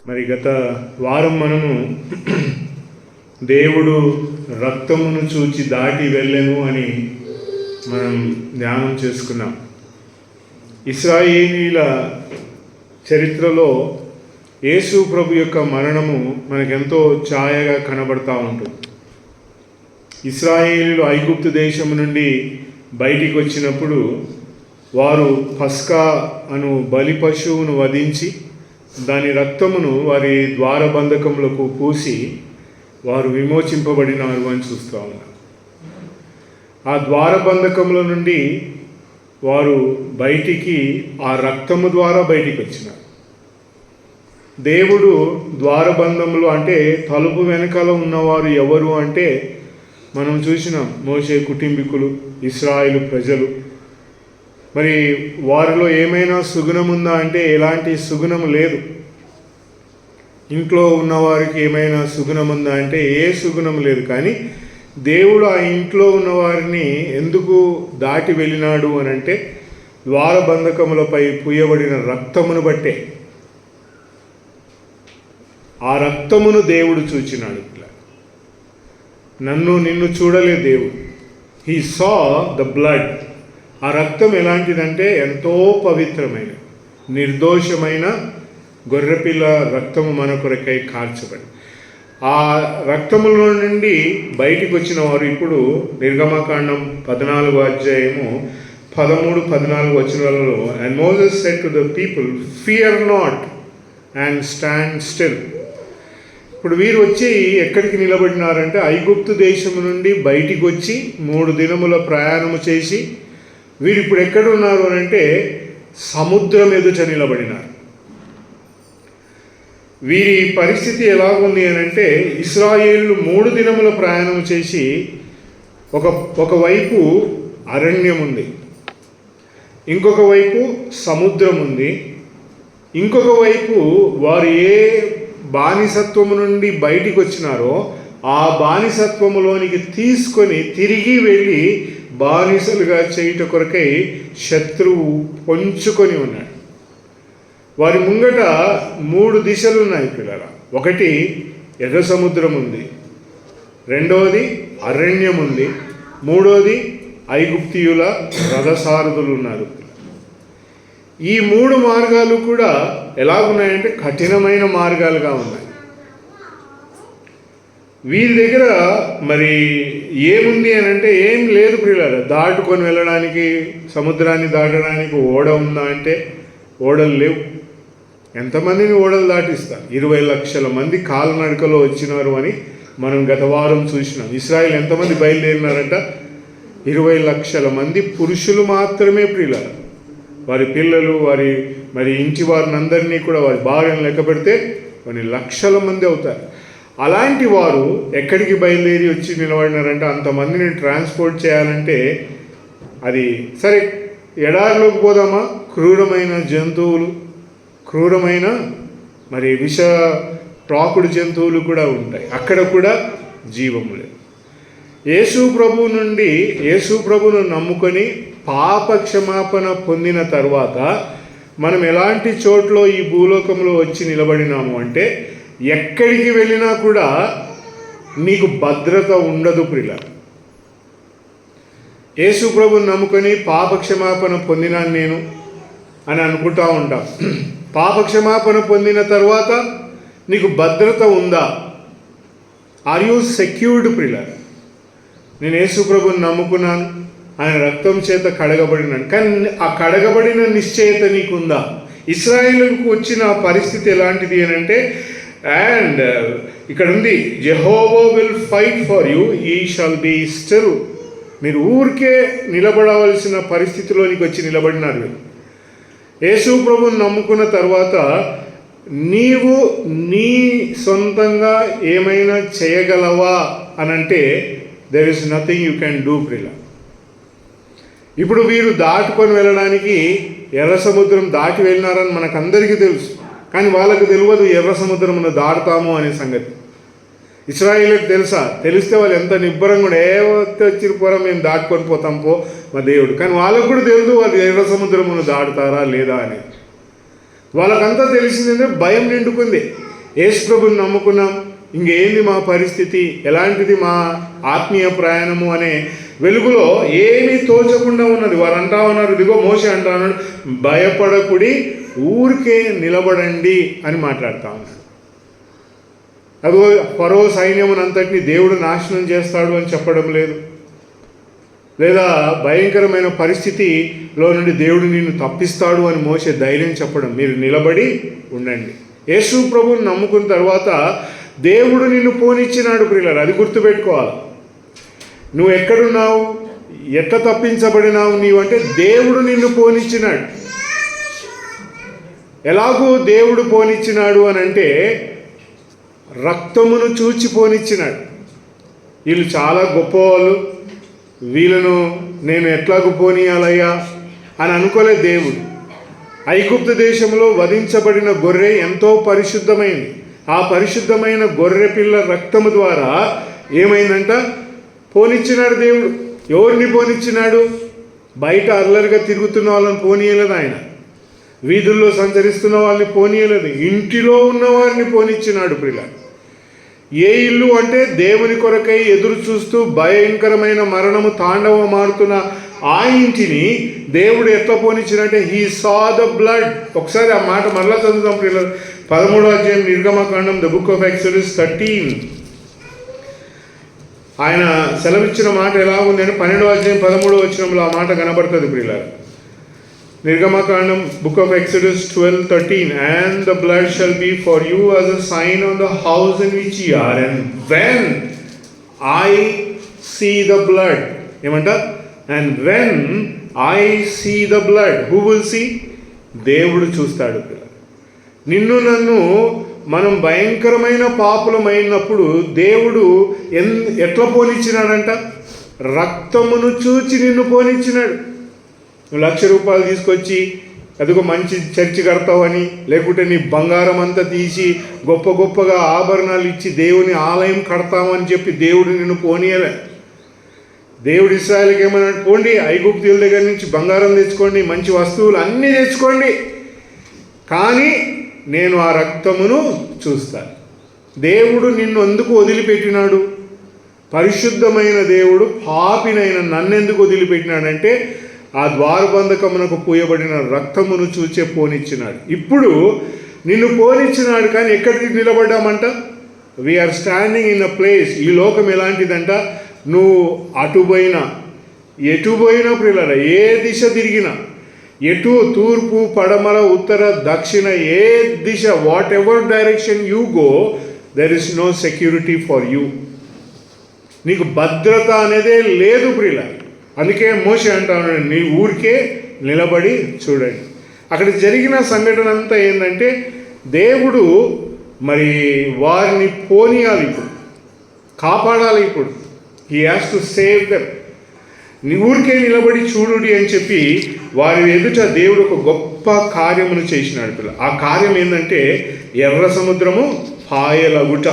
మరి గత వారం మనము దేవుడు రక్తమును చూచి దాటి వెళ్ళెను అని మనం ధ్యానం చేసుకున్నాం. ఇశ్రాయేలీల చరిత్రలో యేసు ప్రభు యొక్క మరణము మనకెంతో ఛాయగా కనబడతా ఉంటుంది. ఇశ్రాయేలీలు ఐగుప్తు దేశం నుండి బయటికి వచ్చినప్పుడు వారు పస్కా అను బలి పశువును వధించి దాని రక్తమును వారి ద్వారబంధకములకు పూసి వారు విమోచింపబడినారు అని చూస్తూ ఉన్నారు. ఆ ద్వారబంధకముల నుండి వారు బయటికి ఆ రక్తము ద్వారా బయటికి వచ్చినారు. దేవుడు ద్వారబంధములు అంటే తలుపు వెనకాల ఉన్నవారు ఎవరు అంటే మనం చూసినాం. మోషే కుటుంబీకులు, ఇశ్రాయేలు ప్రజలు. మరి వారిలో ఏమైనా సుగుణం ఉందా అంటే ఎలాంటి సుగుణం లేదు. ఇంట్లో ఉన్నవారికి ఏమైనా సుగుణం ఉందా అంటే ఏ సుగుణం లేదు. కానీ దేవుడు ఆ ఇంట్లో ఉన్నవారిని ఎందుకు దాటి వెళ్ళినాడు అని అంటే ద్వారబంధకములపై పూయబడిన రక్తమును బట్టే. ఆ రక్తమును దేవుడు చూచినాడు. ఇట్లా నిన్ను చూడలే దేవుడు. He saw the blood. ఆ రక్తం ఎలాంటిదంటే ఎంతో పవిత్రమైన, నిర్దోషమైన గొర్రెపిల్ల రక్తము మన కొరకై కార్చబడి, ఆ రక్తములో నుండి బయటికి వచ్చిన వారు ఇప్పుడు నిర్గమకాండం 14వ అధ్యాయము 13-14 వచనాలలో, and Moses said to the people, fear not and stand still. ఇప్పుడు వీరు వచ్చి ఎక్కడికి నిలబడినారంటే ఐగుప్తు దేశం నుండి బయటికి వచ్చి 3 దినముల ప్రయాణము చేసి వీరు ఇప్పుడు ఎక్కడ ఉన్నారు అని అంటే సముద్రం ఎదుట నిలబడినారు. వీరి పరిస్థితి ఎలా ఉంది అని అంటే ఇశ్రాయేలు 3 దినముల ప్రయాణం చేసి ఒకవైపు అరణ్యం ఉంది, ఇంకొక వైపు సముద్రం ఉంది, ఇంకొక వైపు వారు ఏ బానిసత్వము నుండి బయటికి వచ్చినారో ఆ బానిసత్వములోనికి తీసుకొని తిరిగి వెళ్ళి బానిసలుగా చేయుట కొరకై శత్రువు పొంచుకొని ఉన్నాడు. వారి ముంగట 3 దిశలు ఉన్నాయి పిల్లల. ఒకటి ఎర్ర సముద్రం ఉంది, రెండవది అరణ్యం ఉంది, మూడవది ఐగుప్తీయుల రథసారథులు ఉన్నారు. ఈ 3 మార్గాలు కూడా ఎలాగున్నాయంటే కఠినమైన మార్గాలుగా ఉన్నాయి. వీరి దగ్గర మరి ఏముంది అని అంటే ఏం లేదు ప్రియులారా. దాటుకొని వెళ్ళడానికి, సముద్రాన్ని దాటడానికి ఓడ ఉందా అంటే ఓడలు లేవు. ఎంతమందిని ఓడలు దాటిస్తారు? 20 లక్షల మంది కాలినడకలో వచ్చినారు అని మనం గత వారం చూసినాం. ఇశ్రాయేల్ ఎంతమంది బయలుదేరినారంట? 20 లక్షల మంది పురుషులు మాత్రమే ప్రియులారా. వారి పిల్లలు, వారి మరి ఇంటి వారిని అందరినీ కూడా, వారి భార్యను లెక్క పెడితే కొన్ని లక్షల మంది అవుతారు. అలాంటి వారు ఎక్కడికి బయలుదేరి వచ్చి నిలబడినారంటే అంతమందిని ట్రాన్స్పోర్ట్ చేయాలంటే అది సరే. ఎడారిలోకి పోదామా? క్రూరమైన జంతువులు, క్రూరమైన మరి విష ప్రాకుడు జంతువులు కూడా ఉంటాయి. అక్కడ కూడా జీవము లేదు. యేసు ప్రభువును నమ్ముకొని పాప క్షమాపణ పొందిన తర్వాత మనం ఎలాంటి చోట్ల ఈ భూలోకంలో వచ్చి నిలబడినాము అంటే ఎక్కడికి వెళ్ళినా కూడా నీకు భద్రత ఉండదు ప్రియుల. యేసు ప్రభువును నమ్ముకొని పాప క్షమాపణ పొందినాను నేను అని అనుకుంటా ఉంటాం. పాప క్షమాపణ పొందిన తర్వాత నీకు భద్రత ఉందా? ఆర్ యూ సెక్యూర్డ్ ప్రియుల? నేను యేసు ప్రభువును నమ్ముకున్నాను, ఆయన రక్తం చేత కడగబడినాను, కానీ ఆ కడగబడిన నిశ్చయత నీకుందా? ఇశ్రాయేలుకు వచ్చిన పరిస్థితి ఎలాంటిది అని అంటే, అండ్ ఇక్కడ ఉంది, యెహోవా విల్ ఫైట్ ఫర్ యూ, యీ షాల్ బీ స్టిల్. మీరు ఊరికే నిలబడవలసిన పరిస్థితిలోనికి వచ్చి నిలబడినారు. యేసు ప్రభువును నమ్ముకున్న తర్వాత నీవు నీ సొంతంగా ఏమైనా చేయగలవా అనంటే there is nothing you can do ప్రిలా. ఇప్పుడు వీరు దాటుకొని వెళ్ళడానికి ఎర్ర సముద్రం దాటి వెళ్ళినారని మనకందరికీ తెలుసు. కానీ వాళ్ళకు తెలియదు ఎర్ర సముద్రమును దాటుతాము అనే సంగతి. ఇశ్రాయేలుకు తెలుసా? తెలిస్తే వాళ్ళు ఎంత నిబ్బరంగా కూడా వచ్చిన పోరా మేము దాటుకొని పోతాం పో మా దేవుడు. కానీ వాళ్ళకు కూడా తెలియదు వాళ్ళు ఎర్ర సముద్రమును దాటుతారా లేదా అని. వాళ్ళకంతా తెలిసిందంటే భయం నిండుకుంది. యేసు ప్రభుని నమ్ముకున్నాం, ఇంకేంది మా పరిస్థితి, ఎలాంటిది మా ఆత్మీయ ప్రయాణము అనే వెలుగులో ఏమీ తోచకుండా ఉన్నది. వారు అంటా ఉన్నారు, ఇదిగో మోషే అంటా ఉన్నాడు, భయపడకుడి, ఊరికే నిలబడండి అని మాట్లాడుతూ ఉన్నాడు. అదిగో ఫరో సైన్యమునంతటిని దేవుడు నాశనం చేస్తాడు అని చెప్పడం లేదు, లేదా భయంకరమైన పరిస్థితిలో నుండి దేవుడు నిన్ను తప్పిస్తాడు అని మోసే ధైర్యం చెప్పడం. మీరు నిలబడి ఉండండి. యేసు ప్రభువుని నమ్ముకున్న తర్వాత దేవుడు నిన్ను పోనిచ్చినాడు ప్రియులారా, అది గుర్తుపెట్టుకోవాలి. నువ్వు ఎక్కడున్నావు, ఎట్లా తప్పించబడినావు నీవు అంటే దేవుడు నిన్ను పోనిచ్చినాడు. ఎలాగూ దేవుడు పోనిచ్చినాడు అని అంటే రక్తమును చూచి పోనిచ్చినాడు. వీళ్ళు చాలా గొప్పవాళ్ళు, వీళ్ళను నేను ఎట్లాగూ పోనీయాలయ్యా అని అనుకోలేదు దేవుడు. ఐగుప్తు దేశంలో వధించబడిన గొర్రె ఎంతో పరిశుద్ధమైంది. ఆ పరిశుద్ధమైన గొర్రె పిల్ల రక్తము ద్వారా ఏమైందంట, పోనిచ్చినాడు దేవుడు. ఎవరిని పోనిచ్చినాడు? బయట అల్లరిగా తిరుగుతున్న వాళ్ళని పోనీయలేదు ఆయన, వీధుల్లో సంచరిస్తున్న వాళ్ళని పోనీయలేదు, ఇంటిలో ఉన్న వారిని పోనిచ్చినాడు ప్రియుల. ఏ ఇల్లు అంటే దేవుని కొరకై ఎదురు చూస్తూ భయంకరమైన మరణము తాండవమాడుతున్న ఆ ఇంటిని దేవుడు ఎట్లా పోనిచ్చినట్టే, హీ సా ద బ్లడ్. ఒకసారి ఆ మాట మరలా చదువుతాం ప్రియులారా. 13వ అధ్యాయం నిర్గమకాండం, ద బుక్ ఆఫ్ ఎక్సోడస్ 13. ఆయన సెలవిచ్చిన మాట ఎలా ఉంది అని 12వ అధ్యాయం 13వ వచనంలో ఆ మాట కనబడుతుంది ప్రియులారా. నిర్గమకాండం, book of exodus 12:13, and the blood shall be for you as a sign on the house in which ye are, and when I see the blood, ఏమంట, and when I see the blood, who will see? దేవుడు చూస్తాడు. నిన్ను నన్ను మనం భయంకరమైన పాపులమైనప్పుడు దేవుడు ఎట్లా పోనిచ్చినాడంట, రక్తమును చూచి నిన్ను పోనిచ్చినాడు. నువ్వు 1,00,000 రూపాయలు తీసుకొచ్చి అదిగో మంచి చర్చి కడతావని, లేకుంటే నీ బంగారం అంతా తీసి గొప్ప గొప్పగా ఆభరణాలు ఇచ్చి దేవుని ఆలయం కడతామని చెప్పి దేవుడు నిన్ను పోనీయలే. దేవుడు ఇశ్రాయేలుకి ఏమన్నాడు, పోండి ఐగుప్తీయుల దగ్గర నుంచి బంగారం తెచ్చుకోండి, మంచి వస్తువులు అన్నీ తెచ్చుకోండి, కానీ నేను ఆ రక్తమును చూస్తాను. దేవుడు నిన్ను ఎందుకు వదిలిపెట్టినాడు? పరిశుద్ధమైన దేవుడు పాపినైన నన్నెందుకు వదిలిపెట్టినాడంటే ఆ ద్వారబంధకమునకు పూయబడిన రక్తమును చూచే పోనిచ్చినాడు. ఇప్పుడు నిన్ను పోనిచ్చినాడు, కానీ ఎక్కడికి నిలబడ్డామంట, we are standing in a place. ఈ లోకం ఎలాంటిదంట, నువ్వు అటుపోయినా ఎటుపోయినా ప్రియులారా, ఏ దిశ తిరిగినా, ఎటు తూర్పు పడమర ఉత్తర దక్షిణ ఏ దిశ, whatever direction you go, there is no security for you. నీకు భద్రత అనేదే లేదు ప్రియులారా. అందుకే మోషే అంటాను, నీ ఊరికే నిలబడి చూడండి. అక్కడ జరిగిన సంఘటన అంతా ఏంటంటే దేవుడు మరి వారిని పోనీయాలి, ఇప్పుడు కాపాడాలి. ఇప్పుడు he has to save them. నీ ఊరికే నిలబడి చూడుడి అని చెప్పి వారి ఎదుట దేవుడు ఒక గొప్ప కార్యమును చేసినాడు పిల్ల. ఆ కార్యం ఏంటంటే ఎర్ర సముద్రము పాయలగుట.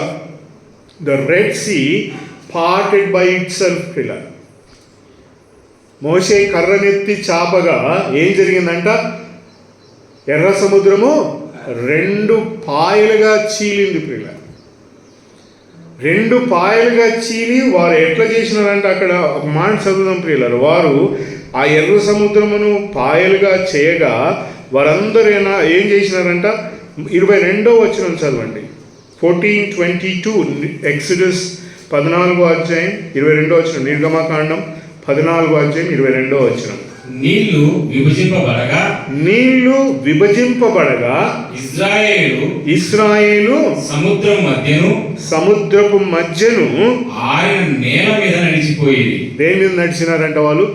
The red sea parted by itself పిల్ల. మోషే కర్రనెత్తి చాపగా ఏం జరిగిందంట, ఎర్ర సముద్రము 2 పాయలుగా చీలింది ప్రియుల. 2 పాయలుగా చీలి వారు ఎట్లా చేసినారంటే, అక్కడ ఒక మాట చదువుదాం ప్రియులారు. వారు ఆ ఎర్ర సముద్రమును పాయలుగా చేయగా వారందరూ ఏం చేసినారంట, 22వ వచనం చదవండి. 14:22 ఎక్సోడస్ 14వ అధ్యాయం 22వ వచనం, నిర్గమకాండం 14వ అధ్యాయం 22వ వచనం. నీళ్లు విభజింపబడగా ఇశ్రాయేలు సముద్రపు మధ్యను ఆయన నేల మీద నడిచిపోయింది. దేని మీద నడిచినారంట వాళ్ళు?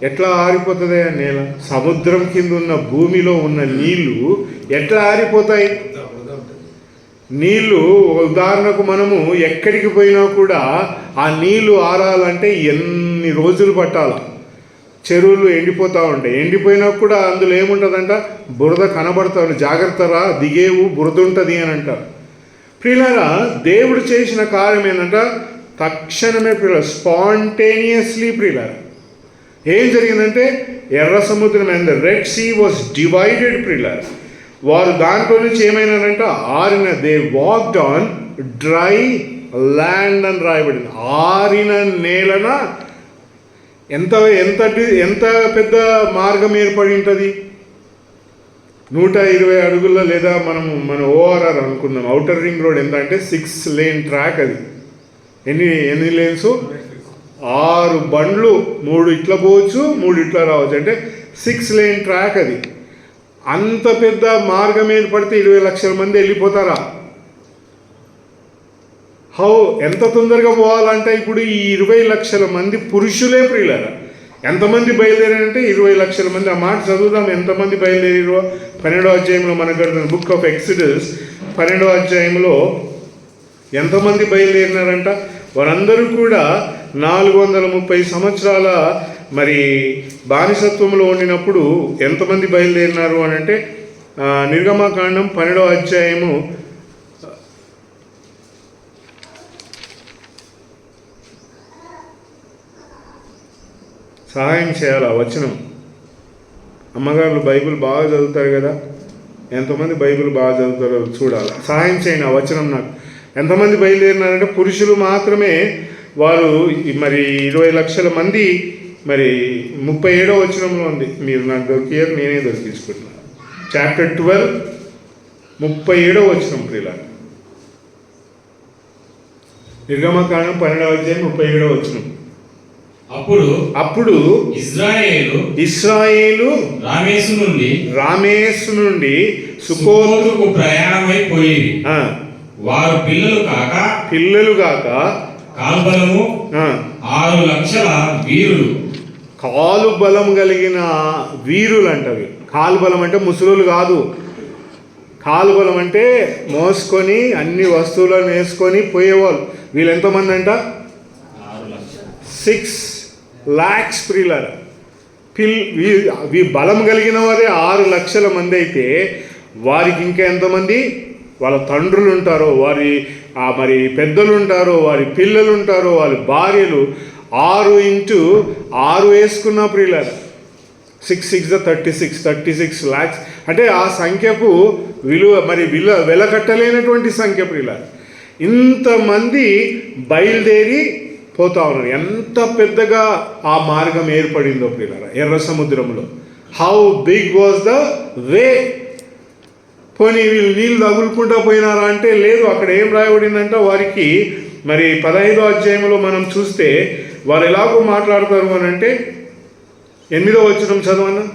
ఎట్లా ఆరిపోతుంది ఆ నేల? సముద్రం కింద ఉన్న భూమిలో ఉన్న నీళ్లు ఎట్లా ఆరిపోతాయి? నీళ్లు ఉదాహరణకు మనము ఎక్కడికి పోయినా కూడా ఆ నీళ్లు ఆరాలంటే ఎన్ని రోజులు పట్టాల. చెరువులు ఎండిపోతూ ఉంటాయి, ఎండిపోయినా కూడా అందులో ఏముంటుందంట, బురద కనబడతాడు, జాగ్రత్తరా దిగేవు బురద ఉంటుంది అని అంటారు. ప్రియులారా, దేవుడు చేసిన కార్యం ఏంటంట, తక్షణమే ప్రియులారా, స్పాంటేనియస్లీ ప్రియులారా ఏం జరిగిందంటే ఎర్ర సముద్రం and the red sea was divided ప్రియులారా. వారు దాంట్లో నుంచి ఏమైనారంట ఆరిన, they walked on dry land అని రాయబడింది. ఆరిన నేలన ఎంత ఎంత ఎంత పెద్ద మార్గం ఏర్పడి ఉంటుంది, 120 అడుగుల్లో, లేదా మన ఓఆర్ఆర్ అనుకుందాం, అవుటర్ రింగ్ రోడ్ ఎంత అంటే 6 లేన్ ట్రాక్. అది ఎన్ని లేన్స్? 6 బండ్లు, 3 ఇట్లా పోవచ్చు, 3 ఇట్లా రావచ్చు, అంటే 6 లేన్ ట్రాక్. అది అంత పెద్ద మార్గం ఏర్పడితే 20 లక్షల మంది వెళ్ళిపోతారా? ఎంత తొందరగా పోవాలంటే ఇప్పుడు ఈ 20 లక్షల మంది పురుషులే ప్రియులారా, ఎంతమంది బయలుదేరారంటే 20 లక్షల మంది. ఆ మాట చదువుదాం, ఎంతమంది బయలుదేరారో. 12వ అధ్యాయంలో మనకు కడుతున్న బుక్ ఆఫ్ ఎక్సడస్ 12వ అధ్యాయంలో ఎంతమంది బయలుదేరినారంట? వారందరూ కూడా 430 సంవత్సరాల మరి బానిసత్వంలో ఉండినప్పుడు ఎంతమంది బయలుదేరినారు అని అంటే, నిర్గమకాండం 12వ అధ్యాయము 'సహాయం చేయాలి ఆ వచనం. అమ్మగారులు బైబిల్ బాగా చదువుతారు కదా, ఎంతమంది బైబిల్ బాగా చదువుతారో చూడాలి. సహాయం చేయండి ఆ వచనం నాకు. ఎంతమంది బయలుదేరినారంటే పురుషులు మాత్రమే. వారు మరి 20 లక్షల మంది. మరి 37వ వచనంలో ఉంది, మీరు నాకు దొరికారు, నేనే దొరికించుకుంటున్నాను. చాప్టర్ 12 37వ వచనం ప్రియులారా, నిర్గమకాండం 12వ అధ్యాయం 37వ వచనం. అప్పుడు ఇశ్రాయేలు రామేసు నుండి సుకోతుకు ప్రయాణమైపోయి వారు పిల్లలు కాక కాల్బలము 6 లక్షల వీరులు. కాలు బలం కలిగిన వీరులు అంటవి. కాలు బలం అంటే ముసలులు కాదు. కాలు బలం అంటే మోసుకొని అన్ని వస్తువులను వేసుకొని పోయేవాళ్ళు. వీళ్ళు ఎంతమంది అంట? 6 lakhs ప్రియులారా. బలం కలిగిన వారే 6 లక్షల మంది అయితే వారికి ఇంకా ఎంతమంది వాళ్ళ తండ్రులు ఉంటారో, వారి మరి పెద్దలు ఉంటారో, వారి పిల్లలు ఉంటారో, వారి భార్యలు. 6 into 6 వేసుకున్న ప్రియులారా 6 6 36 lakhs. అంటే ఆ సంఖ్యకు వెలకట్టలేనటువంటి సంఖ్య ప్రియులారా. ఇంతమంది బయలుదేరి పోతా ఉన్నారు. ఎంత పెద్దగా ఆ మార్గం ఏర్పడిందో ప్రియులారా ఎర్ర సముద్రంలో. How big was the way. పోనీ వీళ్ళు నీళ్ళు తగులుకుంటా పోయినారా అంటే లేదు. అక్కడ ఏం రాయబడిందంటే వారికి మరి 15వ అధ్యాయంలో మనం చూస్తే వారు ఎలాగో మాట్లాడతారు అని అంటే 8వ వచనం చదవన్నా.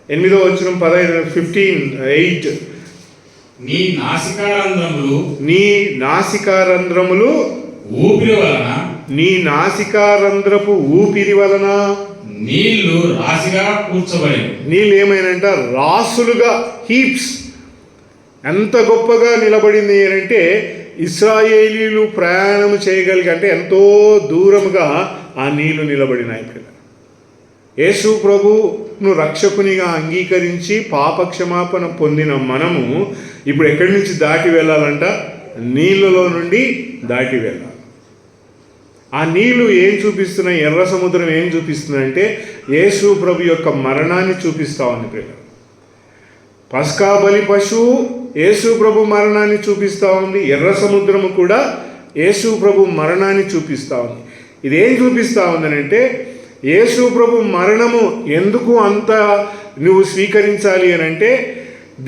8వ వచనం 15:8 నీ నాసికారంధ్రములు ఊపిరి వలన, నీ నాసికారంధ్రపు ఊపిరి వలన నీళ్లు రాశిగా కూర్చోబడి. నీళ్ళు ఏమైనంట? రాసులుగా, హీప్స్. ఎంత గొప్పగా నిలబడింది అంటే ఇశ్రాయేలీలు ప్రయాణం చేయగలిగి, అంటే ఎంతో దూరముగా ఆ నీళ్లు నిలబడినాయి. యేసు ప్రభును రక్షకునిగా అంగీకరించి పాపక్షమాపణ పొందిన మనము ఇప్పుడు ఎక్కడి నుంచి దాటి వెళ్ళాలంట? నీళ్ళలో నుండి దాటి వెళ్ళాలి. ఆ నీళ్లు ఏం చూపిస్తున్నాయి? ఎర్ర సముద్రం ఏం చూపిస్తుందంటే యేసు ప్రభు యొక్క మరణాన్ని చూపిస్తా ఉంది ప్రియులారా. పస్కా బలి పశువు యేసు ప్రభు మరణాన్ని చూపిస్తూ ఉంది. ఎర్ర సముద్రము కూడా యేసు ప్రభు మరణాన్ని చూపిస్తూ ఉంది. ఇదేం చూపిస్తూ ఉందనంటే యేసు ప్రభు మరణము ఎందుకు అంత నువ్వు స్వీకరించాలి అని అంటే,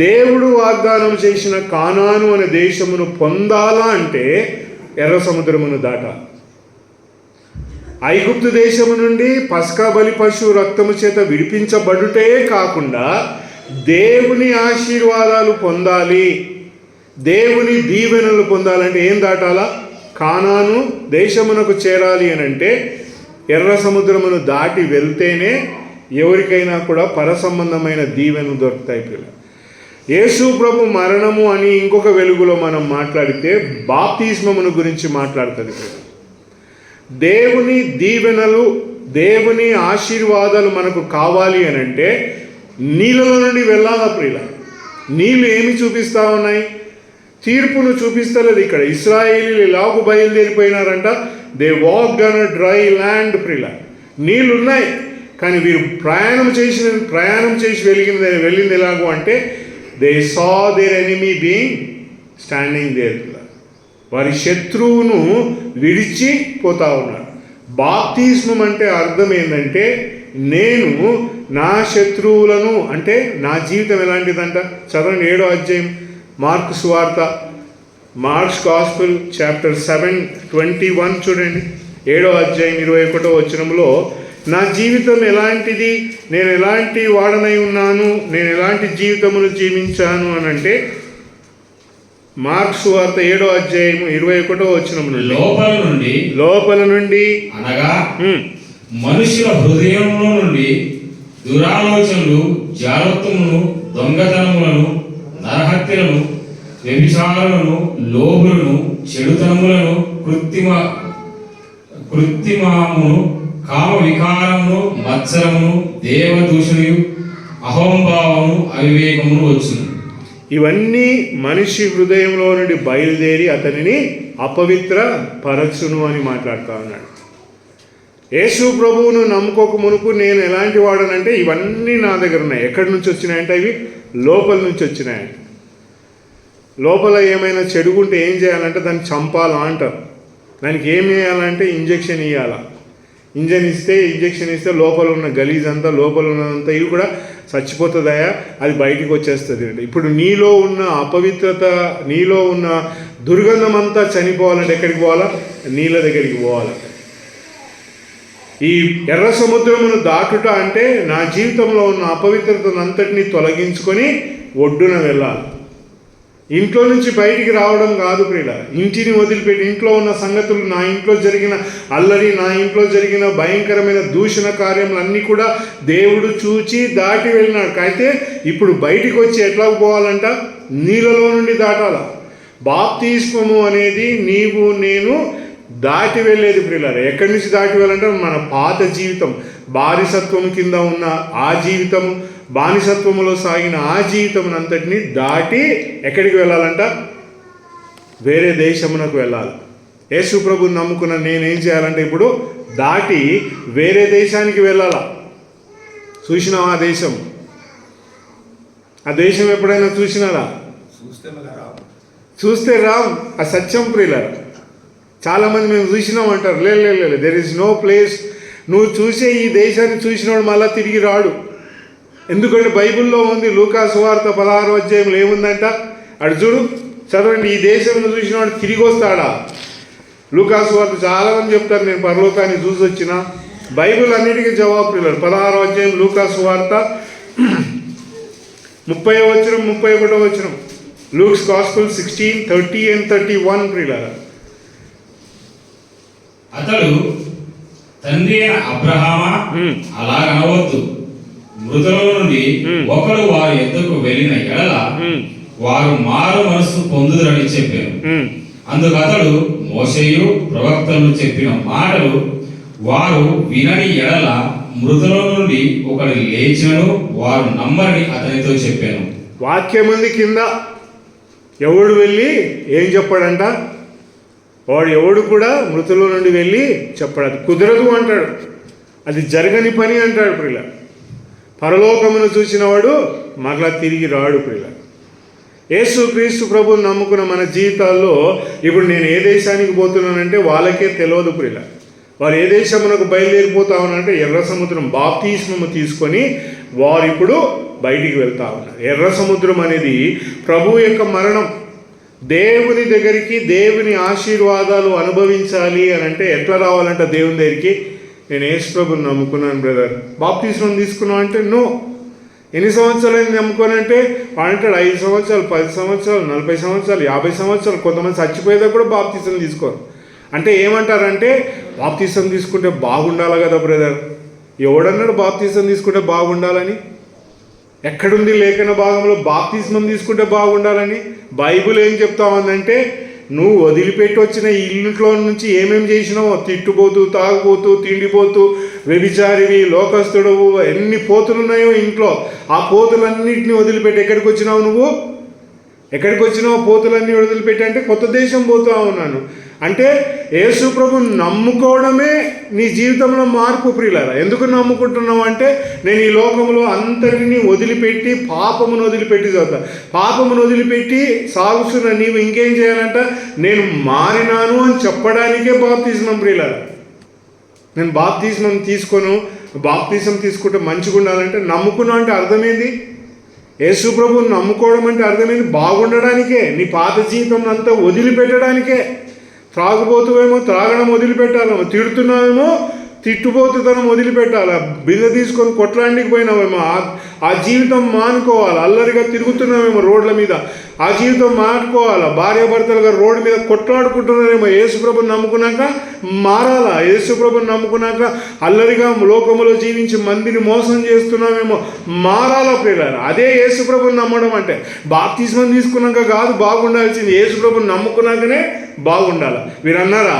దేవుడు వాగ్దానం చేసిన కానాను అనే దేశమును పొందాలా అంటే ఎర్ర సముద్రమును దాటాలి. ఐగుప్తు దేశము నుండి పస్కా బలి పశువు రక్తము చేత విడిపించబడుటే కాకుండా దేవుని ఆశీర్వాదాలు పొందాలి, దేవుని దీవెనలు పొందాలంటే ఏం దాటాలా? కానాను దేశమునకు చేరాలి అని అంటే ఎర్ర సముద్రమును దాటి వెళ్తేనే ఎవరికైనా కూడా పరసంబంధమైన దీవెనలు దొరుకుతాయి పిల్లలు. యేసు ప్రభు మరణము అని ఇంకొక వెలుగులో మనం మాట్లాడితే బాప్తిస్మమును గురించి మాట్లాడుతుంది పిల్లలు. దేవుని దీవెనలు, దేవుని ఆశీర్వాదాలు మనకు కావాలి అని అంటే నీళ్ళలో నుండి వెళ్ళాలా ప్రియుల. నీళ్ళు ఏమి చూపిస్తూ ఉన్నాయి? తీర్పును చూపిస్తలేదు. ఇక్కడ ఇశ్రాయేలీలు ఎలాగూ బయలుదేరిపోయినారంట, they walked on a dry land ప్రియుల. నీళ్ళు ఉన్నాయి కానీ వీరు ప్రయాణం చేసి వెళ్ళింది ఎలాగో అంటే they saw their enemy being standing there. వారి శత్రువును విడిచిపోతా ఉన్నారు. బాప్తిస్మం అంటే అర్థం ఏంటంటే నేను నా శత్రువులను, అంటే నా జీవితం ఎలాంటిదంట చదవండి 7వ అధ్యాయం మార్కు సువార్త, మార్క్స్ గాస్పెల్ చాప్టర్ 7:21 చూడండి. 7వ అధ్యాయం 21వ వచనంలో నా జీవితం ఎలాంటిది, నేను ఎలాంటి వాడనై ఉన్నాను, నేను ఎలాంటి జీవితమును జీవించాను అని అంటే మార్క్స్ వార్త 7వ అధ్యాయం 21వ వచనం నుండి లోపల నుండి అనగా మనుషుల హృదయంలో నుండి దురాలోచనలు, జారత్వములను, దొంగతనములను, నరహత్యలను, వ్యభిచారములను, లోభులను, చెడుతనములను, కృత్రిమమును, కామ వికారమును, మత్సరమును, దేవదూషణయు, అహంభావము, అవివేకమును వచ్చును. ఇవన్నీ మనిషి హృదయంలో నుండి బయలుదేరి అతనిని అపవిత్ర పరచును అని మాట్లాడుతూ ఉన్నాడు. యేసు ప్రభువును నమ్ముకోక మునుపు నేను ఎలాంటి వాడనంటే ఇవన్నీ నా దగ్గర ఉన్నాయి. ఎక్కడి నుంచి వచ్చినాయంటే ఇవి లోపల నుంచి వచ్చినాయంట. లోపల ఏమైనా చెడుగుంటే ఏం చేయాలంటే దాన్ని చంపాలా అంటారు. దానికి ఏం చేయాలంటే ఇంజెక్షన్ ఇవ్వాలా. ఇంజెక్షన్ ఇస్తే లోపల ఉన్న గలీజ్ అంతా, లోపల ఉన్నదంతా ఇది కూడా చచ్చిపోతుందయా, అది బయటికి వచ్చేస్తుంది అండి. ఇప్పుడు నీలో ఉన్న అపవిత్రత, నీలో ఉన్న దుర్గంధం అంతా చనిపోవాలంటే ఎక్కడికి పోవాలా? నీళ్ళ దగ్గరికి పోవాలి. ఈ ఎర్ర సముద్రమును దాటుట అంటే నా జీవితంలో ఉన్న అపవిత్రతను అంతటినీ తొలగించుకొని ఒడ్డున వెళ్ళాలి. ఇంట్లో నుంచి బయటికి రావడం కాదు ప్రియుల. ఇంటిని వదిలిపెట్టి ఇంట్లో ఉన్న సంగతులు, నా ఇంట్లో జరిగిన అల్లరి, నా ఇంట్లో జరిగిన భయంకరమైన దూషణ కార్యములన్నీ కూడా దేవుడు చూచి దాటి వెళ్ళినాడు. అయితే ఇప్పుడు బయటికి వచ్చి ఎట్లా పోవాలంట? నీళ్ళలో నుండి దాటాల. బాప్తిస్మము అనేది నీవు నేను దాటి వెళ్ళేది ప్రియులారా. ఎక్కడి నుంచి దాటి వెళ్ళాలంటే మన పాత జీవితం, బానిసత్వం కింద ఉన్న ఆ జీవితం, బానిసత్వములో సాగిన ఆ జీవితం అంతటిని దాటి ఎక్కడికి వెళ్ళాలంట? వేరే దేశమునకు వెళ్ళాలి. యేసు ప్రభుని నమ్ముకున్న నేనేం చేయాలంటే ఇప్పుడు దాటి వేరే దేశానికి వెళ్ళాలా. చూసినావా ఆ దేశం? ఆ దేశం ఎప్పుడైనా చూసినారా? చూస్తే రామ్. ఆ సత్యం ప్రియులారా. చాలామంది మేము చూసినామంటారు. లేదు, దెర్ ఈజ్ నో ప్లేస్. నువ్వు చూసే ఈ దేశాన్ని చూసినవాడు మళ్ళీ తిరిగి రాడు. ఎందుకంటే బైబిల్లో ఉంది, లూకా సువార్త 16వ అధ్యాయంలో ఏముందంట? అటు చూడు, చదవండి. ఈ దేశంలో చూసినవాడు తిరిగి వస్తాడా? లూకా సువార్త చాలామంది చెప్తారు నేను పరలోకాన్ని చూసి వచ్చిన. బైబిల్ అన్నిటికీ జవాబు పిల్లలు. 16వ అధ్యాయం లూకా సువార్త 30వ వచనం 31వ వచనం. లూక్స్ గాస్పెల్ 16:30 and 31 ప్రియులారా. అతడు తండ్రి అయిన అబ్రహామా, అలాగనవద్దు. మృతుల నుండి ఒకడు వారి యొద్దకు వెళ్ళిన ఎడల వారు మారు మనసు పొందుదరని చెప్పారు. అందుకు అతడు మోషేయు ప్రవక్తలు చెప్పిన మాటలు వారు వినని ఎడల మృతుల నుండి ఒకడు లేచినను వారు నమ్మరని అతనితో చెప్పాను. వాక్యం ఉంది కింద. ఎవడు వెళ్ళి ఏం చెప్పాడంట? వాడు ఎవడు కూడా మృతుల నుండి వెళ్ళి చెప్పాడు. అది కుదరదు అంటాడు. అది జరగని పని అంటాడు ప్రియుల. పరలోకమును చూసిన వాడు మరలా తిరిగి రాడు ప్రియుల. యేసు క్రీస్తు ప్రభువుని నమ్ముకున్న మన జీవితాల్లో ఇప్పుడు నేను ఏ దేశానికి పోతున్నానంటే వాళ్ళకే తెలియదు ప్రియుల. వారు ఏ దేశమునకు బయలుదేరిపోతా ఉన్నారంటే ఎర్ర సముద్రం బాప్తిస్మము తీసుకొని వారు ఇప్పుడు బయటికి వెళ్తా ఉన్నారు. ఎర్ర సముద్రం అనేది ప్రభువు యొక్క మరణం. దేవుని దగ్గరికి దేవుని ఆశీర్వాదాలు అనుభవించాలి అని అంటే ఎట్లా రావాలంట దేవుని దగ్గరికి? నేను యేసు ప్రభుని నమ్ముకున్నాను బ్రదర్, బాప్తిస్మం తీసుకున్నావు అంటే నో. ఎన్ని సంవత్సరాలు అయింది నమ్ముకోనంటే అంటాడు 5 సంవత్సరాలు, 10 సంవత్సరాలు, 40 సంవత్సరాలు, 50 సంవత్సరాలు. కొంతమంది చచ్చిపోయేదా కూడా బాప్తిస్మం తీసుకోరు. అంటే ఏమంటారంటే బాప్తిస్మం తీసుకుంటే బాగుండాలి కదా బ్రదర్. ఎవడన్నాడు బాప్తిస్మం తీసుకుంటే బాగుండాలని? ఎక్కడుంది లేఖన భాగంలో బాప్తిస్మం తీసుకుంటే బాగుండాలని? బైబిల్ ఏం చెప్తా ఉందంటే నువ్వు వదిలిపెట్టి వచ్చిన ఇంట్లో నుంచి ఏమేమి చేసినావో, తిట్టుపోతూ, తాగుపోతూ, తిండిపోతూ, వ్యభిచారివి, లోకస్తుడవు, ఎన్ని పోతులున్నాయో ఇంట్లో, ఆ పోతులన్నింటినీ వదిలిపెట్టి ఎక్కడికి వచ్చినావు నువ్వు? ఎక్కడికి వచ్చినావు పోతులన్నీ వదిలిపెట్టి అంటే కొత్త దేశం పోతా ఉన్నాను అంటే యేసు ప్రభుని నమ్ముకోవడమే నీ జీవితంలో మార్పు ప్రియులారా. ఎందుకు నమ్ముకుంటున్నావు అంటే నేను ఈ లోకంలో అంతటిని వదిలిపెట్టి పాపమును వదిలిపెట్టి చదువుతా, పాపమును వదిలిపెట్టి సాగుతున్న నీవు ఇంకేం చేయాలంట, నేను మారినాను అని చెప్పడానికే బాప్తిజం ప్రియులారా. నేను బాప్తిజం తీసుకుంటే మంచిగా ఉండాలంటే నమ్ముకున్నా అంటే అర్థమైంది, యేసు ప్రభువుని నమ్ముకోవడం అంటే అర్థమైంది బాగుండడానికే, నీ పాత జీవితం అంతా వదిలిపెట్టడానికే. త్రాగుబోతువేమో త్రాగడం వదిలిపెట్టాలేమో, తిడుతున్నావేమో తిట్టుబోతుతనం వదిలిపెట్టాలి, బిందె తీసుకొని కొట్లాండికి పోయినావేమో ఆ జీవితం మానుకోవాలి. అల్లరిగా తిరుగుతున్నావేమో రోడ్ల మీద, ఆ జీవితం మానుకోవాలా. భార్యాభర్తలుగా రోడ్డు మీద కొట్లాడుకుంటున్నారేమో, యేసుప్రభుని నమ్ముకున్నాక మారాలా. యేసుప్రభుని నమ్ముకున్నాక అల్లరిగా లోకములో జీవించి మందిని మోసం చేస్తున్నామేమో, మారాలా ప్రియులారా. అదే యేసుప్రభుని నమ్మడం అంటే. బాప్తిస్మం తీసుకున్నాక కాదు బాగుండాల్సింది, యేసుప్రభుని నమ్ముకున్నాకనే బాగుండాలి. వీరు అన్నారా,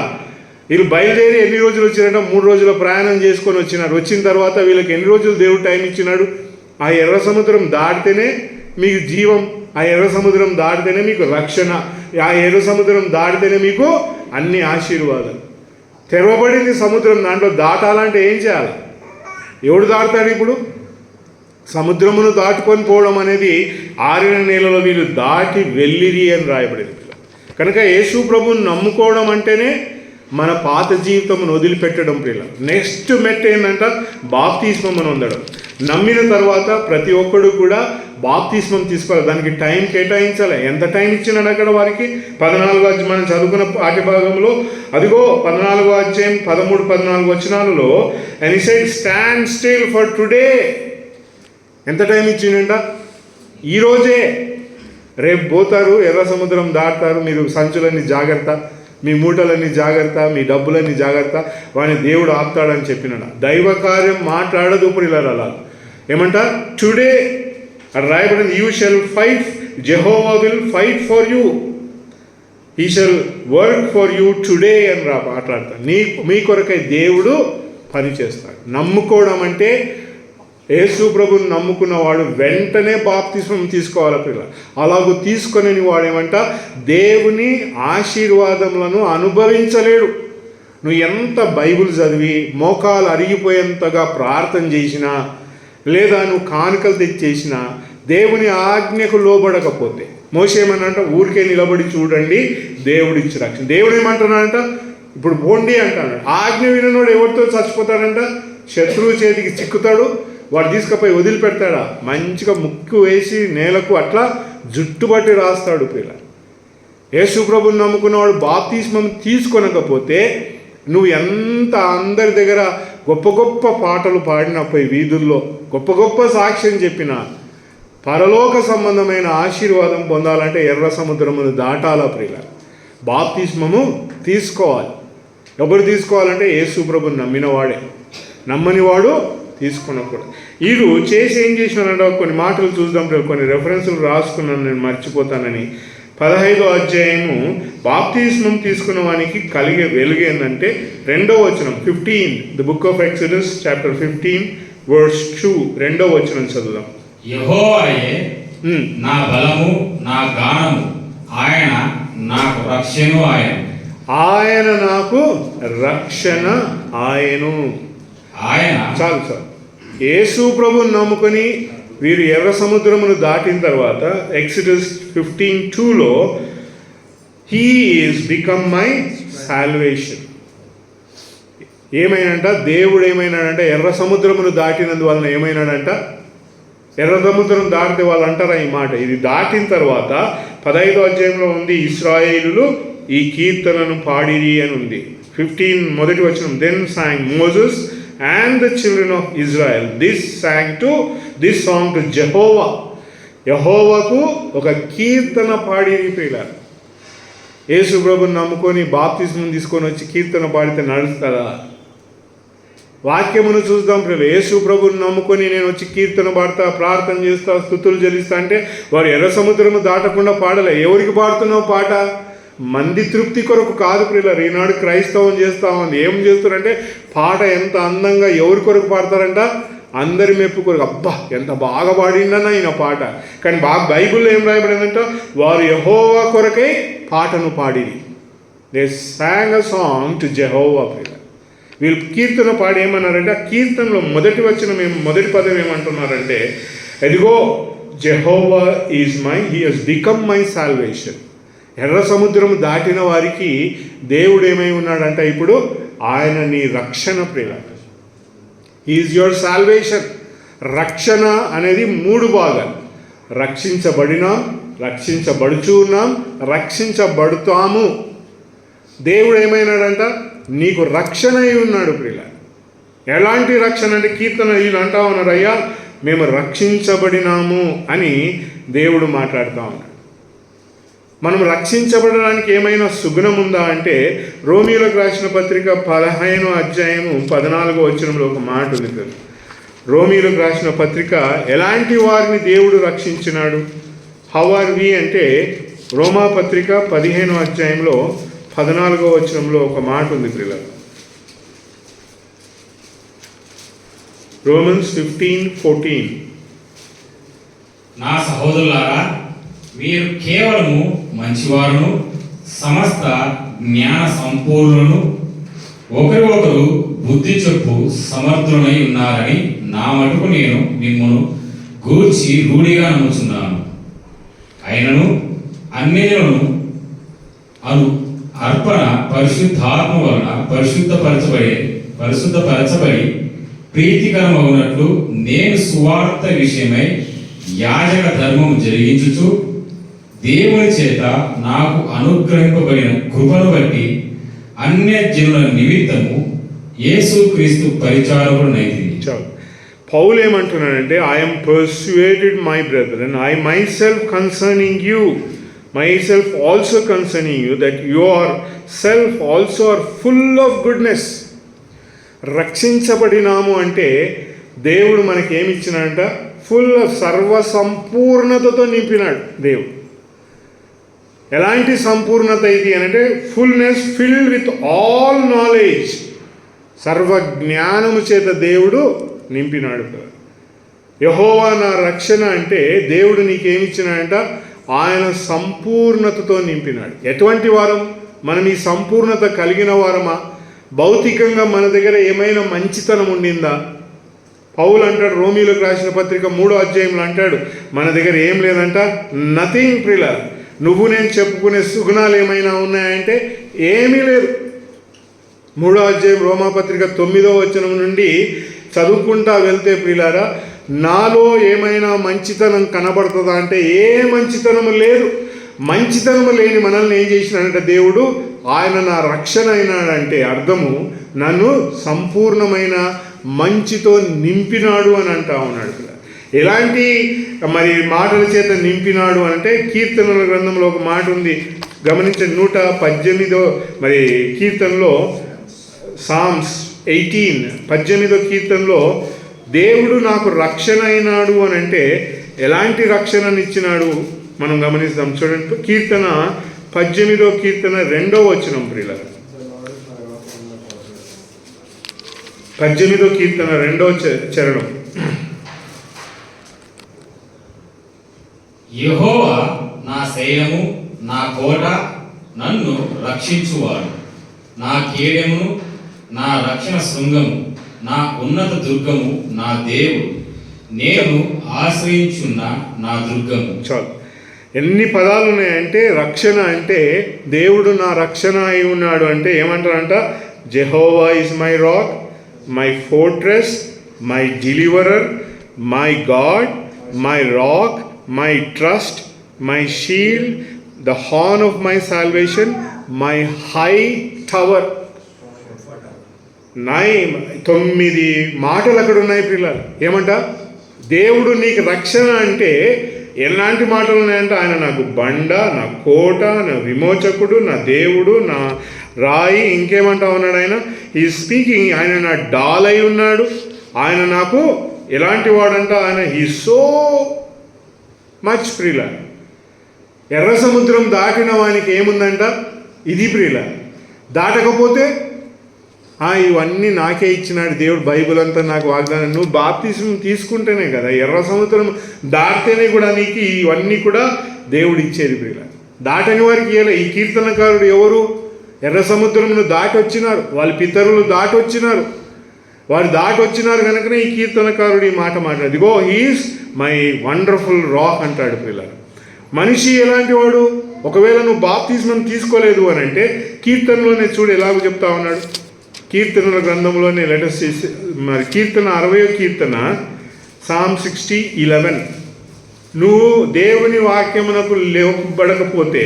వీళ్ళు బయలుదేరి ఎన్ని రోజులు వచ్చినారంటే 3 రోజుల ప్రయాణం చేసుకొని వచ్చినారు. వచ్చిన తర్వాత వీళ్ళకి ఎన్ని రోజులు దేవుడు టైం ఇచ్చినాడు, ఆ ఎర్ర సముద్రం దాటితేనే మీకు జీవం, ఆ ఎర్ర సముద్రం దాటితేనే మీకు రక్షణ, ఆ ఎర్ర సముద్రం దాటితేనే మీకు అన్ని ఆశీర్వాదాలు. తెరవబడింది సముద్రం, దాంట్లో దాటాలంటే ఏం చేయాలి, ఎవడు దాటుతాడు ఇప్పుడు? సముద్రమును దాటుకొని పోవడం అనేది ఆరిన నేలలో వీళ్ళు దాటి వెళ్ళిరి అని రాయబడింది. కనుక యేసు ప్రభువుని నమ్ముకోవడం అంటేనే మన పాత జీవితమును వదిలిపెట్టడం ప్రియుల. నెక్స్ట్ మెట్ ఏంటంట, బాప్తిస్మం అని ఉండడం. నమ్మిన తర్వాత ప్రతి ఒక్కడు కూడా బాప్తిస్మం తీసుకోవాలి, దానికి టైం కేటాయించాలి. ఎంత టైం ఇచ్చినాడు అక్కడ వారికి? 14 మనం చదువుకున్న పాఠ్యభాగంలో అదిగో 14వ అధ్యాయం 13-14 వచనాలలో and he said stand still for today. ఎంత టైం ఇచ్చిండంట? ఈరోజే. రేపు పోతారు, ఎర్ర సముద్రం దాటుతారు, మీరు సంచులన్నీ జాగ్రత్త, మీ మూటలన్నీ జాగ్రత్త, మీ డబ్బులన్నీ జాగ్రత్త, వాడిని దేవుడు ఆపుతాడని చెప్పినాడు. దైవ కార్యం మాట్లాడదు ప్రియులారా. అలా ఏమంట, టుడే రాయబడింది, you shall fight, Jehovah will fight for you, he shall work for you today అని మాట్లాడతాడు. మీ కొరకై దేవుడు పని చేస్తాడు. నమ్ముకోవడం అంటే యేసు ప్రభుని నమ్ముకున్నవాడు వెంటనే బాప్తిస్మం తీసుకోవాలి పిల్లలు. అలాగూ తీసుకొని వాడేమంట, దేవుని ఆశీర్వాదములను అనుభవించలేడు. నువ్వు ఎంత బైబిల్ చదివి మోకాలు అరిగిపోయేంతగా ప్రార్థన చేసినా, లేదా నువ్వు కానుకలు తెచ్చేసినా, దేవుని ఆజ్ఞకు లోబడకపోతే, మోషే ఏమన్నంట, ఊరికే నిలబడి చూడండి దేవుడిచ్చి రక్షణ. దేవుడు ఏమంటున్నాడంట, ఇప్పుడు పోండి అంటాడు. ఆజ్ఞ వినోడు ఎవరితో చచ్చిపోతాడంట, శత్రువు చేతికి చిక్కుతాడు, వాడు తీసుకుపోయి వదిలిపెడతాడా, మంచిగా ముక్కు వేసి నేలకు అట్లా జుట్టుబట్టి రాస్తాడు పిల్ల. యేసు ప్రభుని నమ్ముకున్నవాడు బాప్తిస్మం తీసుకొనకపోతే నువ్వు ఎంత అందరి దగ్గర గొప్ప గొప్ప పాటలు పాడినపోయి వీధుల్లో గొప్ప గొప్ప సాక్ష్యం చెప్పిన, పరలోక సంబంధమైన ఆశీర్వాదం పొందాలంటే ఎర్ర సముద్రమును దాటాలా ప్రియుల. బాప్తిస్మము తీసుకోవాలి. ఎవరు తీసుకోవాలంటే యేసు ప్రభుని నమ్మినవాడే. నమ్మనివాడు తీసుకున్నప్పుడు. వీడు చేసి ఏం చేసినారంటే కొన్ని మాటలు చూద్దాం, కొన్ని రెఫరెన్సులు రాసుకున్నాను, నేను మర్చిపోతానని. 15వ అధ్యాయము బాప్తిస్మం తీసుకున్న వానికి కలిగే వెలుగు ఏంటంటే 2వ వచనం 15, the book of exodus chapter 15 verse 2, 2వ వచనం చదువుదాం. యెహోవాయే నా బలము నా గానము, ఆయన నాకు రక్షణ ఆయన. ఆయన నాకు రక్షణ ఆయను. ఆయన చాలు సార్. యేసు ప్రభుని నమ్ముకొని వీరు ఎర్ర సముద్రమును దాటిన తర్వాత ఎక్సోడస్ 15:2లో he is become my salvation. ఏమైనాడంట, దేవుడు ఏమైనాడంటే ఎర్ర సముద్రమును దాటినందువలన ఏమైనాడంట, ఎర్ర సముద్రం దాటితే వాళ్ళు అంటారా ఈ మాట. ఇది దాటిన తర్వాత 15వ అధ్యాయంలో ఉంది, ఇశ్రాయేలులు ఈ కీర్తనను పాడిరి అని ఉంది. 15 మొదటి వచనం, then sang Moses and the children of Israel this song to Jehovah. యెహోవాకు ఒక కీర్తన పాడిరి ప్రియులారా. యేసు ప్రభుని నమ్ముకొని బాప్తిస్మం తీసుకొని వచ్చి కీర్తన పాడితే నడుస్తారా? వాక్యమును చూద్దాం ప్రియులు. యేసు ప్రభుని నమ్ముకొని నేను వచ్చి కీర్తన పాడతా, ప్రార్థన చేస్తా, స్తుతులు చెల్లిస్తా అంటే వారు ఎర్ర సముద్రము దాటకుండా పాడలే. ఎవరికి పాడుతున్నావు పాట? మంది తృప్తి కొరకు కాదు ప్రియులారా. ఈనాడు క్రైస్తవం చేస్తా ఉంది. ఏం చేస్తారంటే పాట ఎంత అందంగా ఎవరి కొరకు పాడతారంట, అందరి మెప్పు కొరకు, అబ్బా ఎంత బాగా పాడిండన్న ఈయన పాట. కానీ బైబిల్లో ఏం రాయబడిందంట, వారు యెహోవా కొరకై పాటను పాడిరి. They sang a song to Jehovah. వీళ్ళు కీర్తన పాడి ఏమన్నారంటే, ఆ కీర్తనలో మొదటి పదం ఏమంటున్నారంటే, ఎదిగో Jehovah is he has become my salvation. ఎర్ర సముద్రం దాటిన వారికి దేవుడు ఏమై ఉన్నాడంట, ఇప్పుడు ఆయన నీ రక్షణ ప్రియ. Is your salvation. రక్షణ అనేది 3 భాగాలు. రక్షించబడినాం, రక్షించబడుచు ఉన్నాం, రక్షించబడుతాము. దేవుడు ఏమైనాడంట, నీకు రక్షణ అయి ఉన్నాడు ప్రియుల. ఎలాంటి రక్షణ అంటే, కీర్తన వీళ్ళు అంటా ఉన్నారు, అయ్యా మేము రక్షించబడినాము అని దేవుడు మాట్లాడుతూ ఉన్నాడు. మనం రక్షించబడడానికి ఏమైనా సుగుణం ఉందా అంటే, రోమీయులకు రాసిన పత్రిక 15వ అధ్యాయము 14వ వచనంలో ఒక మాట ఉంది కదా. రోమీయులకు రాసిన పత్రిక ఎలాంటి వారిని దేవుడు రక్షించినాడు, హౌ ఆర్ వి అంటే, రోమా పత్రిక 15వ అధ్యాయంలో 14వ వచనంలో ఒక మాట ఉంది పిల్లలు. రోమన్స్ 15:14. నా సహోదరులారా, మీరు కేవలము మంచివారును సమస్త జ్ఞాన సంపూర్ణులను ఒకరు బుద్ధి చొప్పు సమర్థులై ఉన్నారని నా మటుకు నేను మిమ్మల్ని గూర్చి రూఢిగా నమ్ముచున్నాను. అయినను అన్యులను అర్పణ పరిశుద్ధాత్మ వలన పరిశుద్ధపరచబడి ప్రీతికరమగునట్లు నేను సువార్త విషయమై యాజక ధర్మం జరిగించుచు దేవుని చేత నాకు అనుగ్రహింపబడిన కృపను బట్టి అన్యజనుల నిమిత్తము యేసుక్రీస్తు పరిచారకుడనైతిని. పౌలు ఏమంటున్నాడంటే, I am persuaded my brethren, I myself also concerning you, that yourself also are full of goodness. రక్షించబడినాము అంటే దేవుడు మనకి ఏమి ఇచ్చినాడంట, ఫుల్ సర్వ సంపూర్ణతతో నింపినాడు దేవుడు. ఎలాంటి సంపూర్ణత ఇది అంటే, fullness filled with all knowledge. సర్వ జ్ఞానము చేత దేవుడు నింపినాడు. యెహోవా నా రక్షణ అంటే దేవుడు నీకేమిచ్చినాడంట, ఆయన సంపూర్ణతతో నింపినాడు. ఎటువంటి వారం మనం? ఈ సంపూర్ణత కలిగిన వారమా? భౌతికంగా మన దగ్గర ఏమైనా మంచితనం ఉండిందా? పౌలు అంటాడు, రోమీయులకు రాసిన పత్రిక 3వ అధ్యాయంలో అంటాడు, మన దగ్గర ఏం లేదంట, నథింగ్ ప్రియులారా. నువ్వు నేను చెప్పుకునే సుగుణాలు ఏమైనా ఉన్నాయంటే ఏమీ లేదు. 3వ అధ్యాయం రోమాపత్రిక 9వ వచనం నుండి చదువుకుంటా వెళ్తే ప్రియులారా, నాలో ఏమైనా మంచితనం కనబడుతుందా అంటే ఏ మంచితనము లేదు. మంచితనము లేని మనల్ని ఏం చేసినాడంటే దేవుడు, ఆయన నా రక్షణ అయినాడంటే అర్థము నన్ను సంపూర్ణమైన మంచితో నింపినాడు అని అంటా ఉన్నాడు. ఎలాంటి మరి మాటల చేత నింపినాడు అంటే, కీర్తనల గ్రంథంలో ఒక మాట ఉంది, గమనించండి. 118వ మరి కీర్తనలో, సామ్స్ 18 కీర్తనలో దేవుడు నాకు రక్షణ అయినాడు అని అంటే ఎలాంటి రక్షణనిచ్చినాడు మనం గమనిస్తాం. చూడండి, కీర్తన 18వ కీర్తన 2వ వచనం ప్రియులారా. 18వ కీర్తన 2వ చరణం. యెహోవా నా శైలము, నా కోట, నన్ను రక్షించువాడు, నా కేడెమును, నా రక్షణ శృంగము, నా ఉన్నత దుర్గము, నా దేవుడు, నేను ఆశ్రయించున్న నా దుర్గము. చాలు, ఎన్ని పదాలు ఉన్నాయంటే, రక్షణ అంటే దేవుడు నా రక్షణ అయి ఉన్నాడు అంటే ఏమంటారంట, Jehovah is my rock, my fortress, my deliverer, my God, my rock, my trust, my shield, the horn of my salvation, my high tower. 9 మాటలు అక్కడ ఉన్నాయి పిల్లలు. ఏమంట, దేవుడు నీకు రక్షణ అంటే ఎలాంటి మాటలు ఉన్నాయంటే, ఆయన నాకు బండ, నా కోట, నా విమోచకుడు, నా దేవుడు, నా రాయి. ఇంకేమంటా ఉన్నాడు ఆయన, ఈ స్పీకింగ్, ఆయన నా డాల్ అయి ఉన్నాడు. ఆయన నాకు ఎలాంటి వాడంట, ఆయన హీ సో మచ్ ప్రియుల. ఎర్ర సముద్రం దాటిన వానికి ఏముందంట, ఇది ప్రియుల. దాటకపోతే ఇవన్నీ నాకే ఇచ్చినాడు దేవుడు, బైబిల్ అంతా నాకు వాగ్దానం. నువ్వు బాప్తిస్మం తీసుకుంటేనే కదా, ఎర్ర సముద్రం దాటితేనే కూడా నీకు ఇవన్నీ కూడా దేవుడు ఇచ్చేది. ప్రియుల దాటని వారికి ఇలా ఈ కీర్తనకారుడు ఎవరు? ఎర్ర సముద్రమును దాటి వచ్చినారు, వాళ్ళ పితరులు దాటి వచ్చినారు, వారు దాటి వచ్చినారు కనుకనే ఈ కీర్తనకారుడు ఈ మాట మాట్లాడు. ఇదిగో హీఈస్ మై వండర్ఫుల్ రాక్ అంటాడు. పిల్లలు మనిషి ఎలాంటి వాడు? ఒకవేళ నువ్వు బాప్తిస్మం తీసుకోలేదు అని అంటే కీర్తనలోనే చూడు ఎలాగో చెప్తా ఉన్నాడు. కీర్తనల గ్రంథంలోనే లెటర్స్ చేసి మరి కీర్తన 60వ కీర్తన సామ్ 60:11 నువ్వు దేవుని వాక్యమునకు లేవబడకపోతే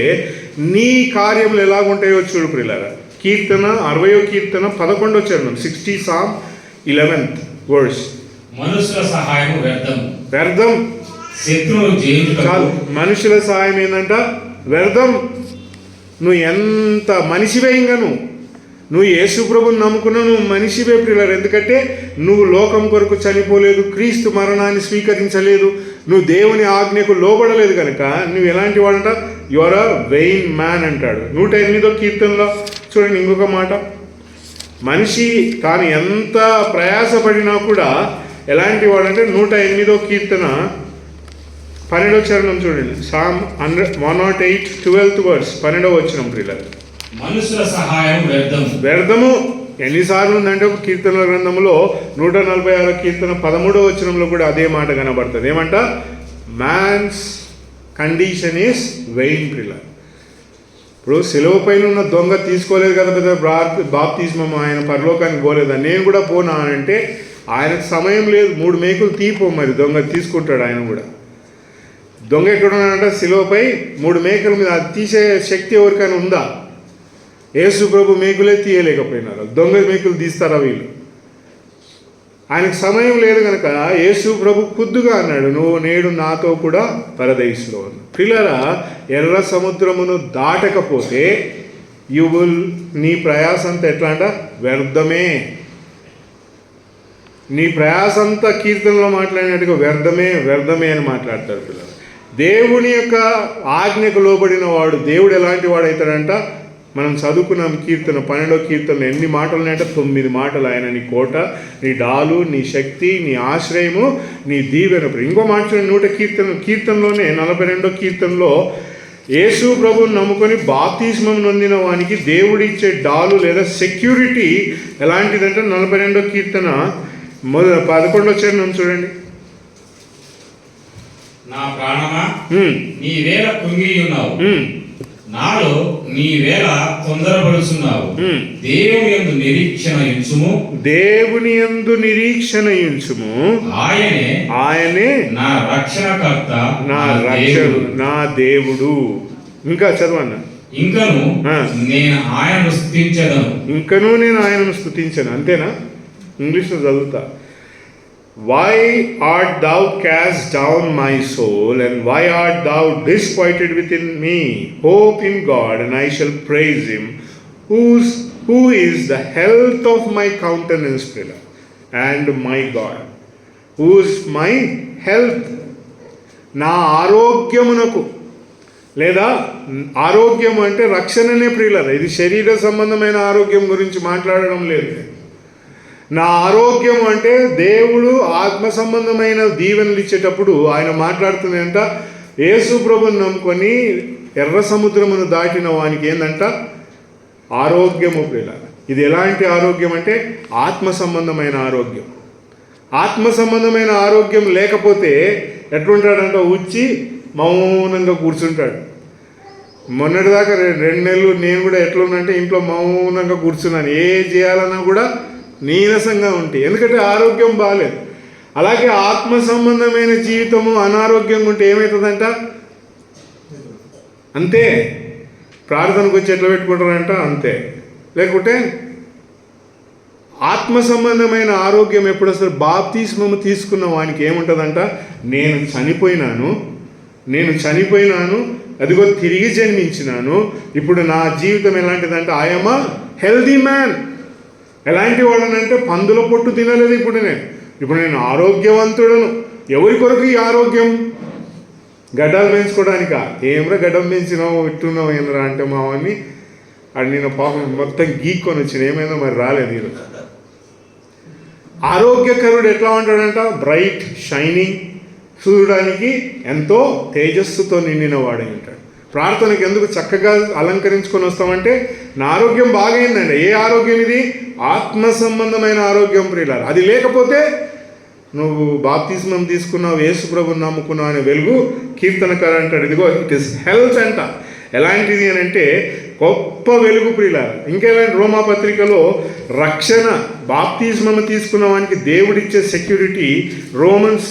నీ కార్యములు ఎలాగుంటాయో చూడు ప్రియులారా. కీర్తన 60వ కీర్తన 11వ చరణం 60 Psalm 11th verse. మనుషుల సహాయం వ్యర్థం. శత్రువును జయించుటకు చాలు, మనుషుల సహాయం ఏంటంట? వ్యర్థం. నువ్వు ఎంత మనిషివే, ఇంకా నువ్వు యేసు ప్రభుని నమ్ముకున్నా నువ్వు మనిషివే ప్రియులారా. ఎందుకంటే నువ్వు లోకం కొరకు చనిపోలేదు, క్రీస్తు మరణాన్ని స్వీకరించలేదు, నువ్వు దేవుని ఆజ్ఞకు లోబడలేదు కనుక నువ్వు ఎలాంటి వాడంట? You are a vain man అంటాడు. 108వ కీర్తనలో చూడండి ఇంకొక మాట. మనిషి తాను ఎంత ప్రయాసపడినా కూడా ఎలాంటి వాడంటే 108వ కీర్తన 12వ చరణం చూడండి. సామ్ 108 12th verse 12వ వచనం ప్రియులారా. మనుషుల సహాయం వ్యర్థము. ఎన్నిసార్లు ఉందంటే కీర్తనల గ్రంథంలో 146వ కీర్తన 13వ వచనంలో కూడా అదే మాట కనబడుతుంది. ఏమంట? మ్యాన్స్ కండిషన్ ఈస్ వెయిన్ ప్రియులారా. ఇప్పుడు సెలవు పైన ఉన్న దొంగ తీసుకోలేదు కదా పెద్ద బాప్తిస్మం, ఆయన పరలోకానికి పోలేదా? నేను కూడా పోనా అంటే ఆయనకు సమయం లేదు, 3 మేకులు తీపో, మరి దొంగ తీసుకుంటాడు. ఆయన కూడా దొంగ ఎక్కడున్నాడంటే శిలువపై 3 మేకల మీద అది తీసే శక్తి ఎవరికైనా ఉందా? యేసు ప్రభు మేకులే తీయలేకపోయినారు, దొంగ మేకులు తీస్తారా వీళ్ళు? ఆయనకు సమయం లేదు కనుక యేసు ప్రభు ఖుద్దుగా అన్నాడు, నువ్వు నేడు నాతో కూడా పరదైసులో అన్నాడు. పిల్లరా, ఎర్ర సముద్రమును దాటకపోతే నీ ప్రయాసంతా ఎట్లా అంట? వ్యర్థమే. నీ ప్రయాసంతా కీర్తనలో మాట్లాడినట్టుగా వ్యర్థమే అని మాట్లాడతారు పిల్లలు. దేవుని యొక్క ఆజ్ఞకు లోబడిన వాడు దేవుడు ఎలాంటి వాడు అవుతాడంట? మనం చదువుకున్నాం కీర్తన 12వ కీర్తనలో ఎన్ని మాటలు ఉన్నాయంటే 9 మాటలు. ఆయన నీ కోట, నీ డాలు, నీ శక్తి, నీ ఆశ్రయము, నీ దీవెన. ఇంకో మాట కీర్తనలోనే 42వ కీర్తనలో యేసు ప్రభువుని నమ్ముకొని బాప్తిస్మం నొందిన వానికి దేవుడిచ్చే డాలు లేదా సెక్యూరిటీ ఎలాంటిదంటే 42వ కీర్తన 11వ చరణం చూడండి. నా ప్రాణమా నీవేళ కృంగి ఉన్నావు, నాలో నీవేళ తొందరపడుచున్నావు. దేవుని యందు నిరీక్షణ ఉంచుము. ఆయనే నా రక్షణకర్త, నా దేవుడు. ఇంకా చదవన్న. ఇంకను నేను ఆయనను స్తుతించను. అంతేనా? ఇంగ్లీష్లో చదువుతా. Why art thou cast down my soul, and why art thou disquieted within me? Hope in God, and I shall praise him, who is the health of my countenance, and my God. Who is my health? నా ఆరోగ్యమునకు, లేదా ఆరోగ్యం అంటే రక్షణనే ప్రియులారా. ఇది శరీర సంబంధమైన ఆరోగ్యం గురించి మాట్లాడడం లేదు. నా ఆరోగ్యం అంటే దేవుడు ఆత్మ సంబంధమైన దీవెనలు ఇచ్చేటప్పుడు ఆయన మాట్లాడుతుందంట. యేసు ప్రభుని నమ్ముకొని ఎర్ర సముద్రమును దాటిన వానికి ఏందంట? ఆరోగ్యము ప్రియులారా. ఇది ఎలాంటి ఆరోగ్యం అంటే ఆత్మ సంబంధమైన ఆరోగ్యం. ఆత్మ సంబంధమైన ఆరోగ్యం లేకపోతే ఎట్లుంటాడంట? వచ్చి మౌనంగా కూర్చుంటాడు. మొన్నటిదాకా 2 నెలలు నేను కూడా ఎట్లున్నంటే ఇంట్లో మౌనంగా కూర్చున్నాను. ఏ చేయాలన్నా కూడా నీరసంగా ఉంటాయి, ఎందుకంటే ఆరోగ్యం బాగాలేదు. అలాగే ఆత్మ సంబంధమైన జీవితము అనారోగ్యంగా ఉంటే ఏమవుతుందంట? అంతే. ప్రార్థనకు వచ్చి ఎట్లా పెట్టుకుంటారంట అంతే. లేకుంటే ఆత్మ సంబంధమైన ఆరోగ్యం ఎప్పుడు అసలు బాప్తిస్మము తీసుకున్న వానికి ఏముంటుందంట? నేను చనిపోయినాను, అదిగో తిరిగి జన్మించినాను, ఇప్పుడు నా జీవితం ఎలాంటిదంటే ఐఎమ్ అ హెల్దీ మ్యాన్. ఎలాంటి వాడనంటే పందుల పొట్టు తినలేదు ఇప్పుడు నేను ఆరోగ్యవంతుడను. ఎవరి కొరకు ఈ ఆరోగ్యం? గడ్డాలు పెంచుకోవడానికా? ఏమరా గడ్డం పెంచినావు, ఇట్టున్నావు ఏమరా అంటే మావని అది నేను పాపం మొత్తం గీక్కొని వచ్చిన, ఏమైందో మరి రాలేదు ఈరోజు. ఆరోగ్యకరుడు ఎట్లా ఉంటాడంట? బ్రైట్ షైనింగ్, చూడడానికి ఎంతో తేజస్సుతో నిండిన వాడై ఉంటాడు. ప్రార్థనకి ఎందుకు చక్కగా అలంకరించుకొని వస్తామంటే నా ఆరోగ్యం బాగైందండి. ఏ ఆరోగ్యం ఇది? ఆత్మ సంబంధమైన ఆరోగ్యం ప్రియులారా. అది లేకపోతే నువ్వు బాప్తిస్మం తీసుకున్నావు, యేసు ప్రభువుని నమ్ముకున్నావు అనే వెలుగు కీర్తనకారు అంటాడు. ఇదిగో ఇట్ ఇస్ హెల్త్ అంట. ఎలాంటిది అని అంటే గొప్ప వెలుగు ప్రియులారా. ఇంకేమైనా రోమాపత్రికలో రక్షణ, బాప్తిస్మం తీసుకున్న వానికి దేవుడిచ్చే security, Romans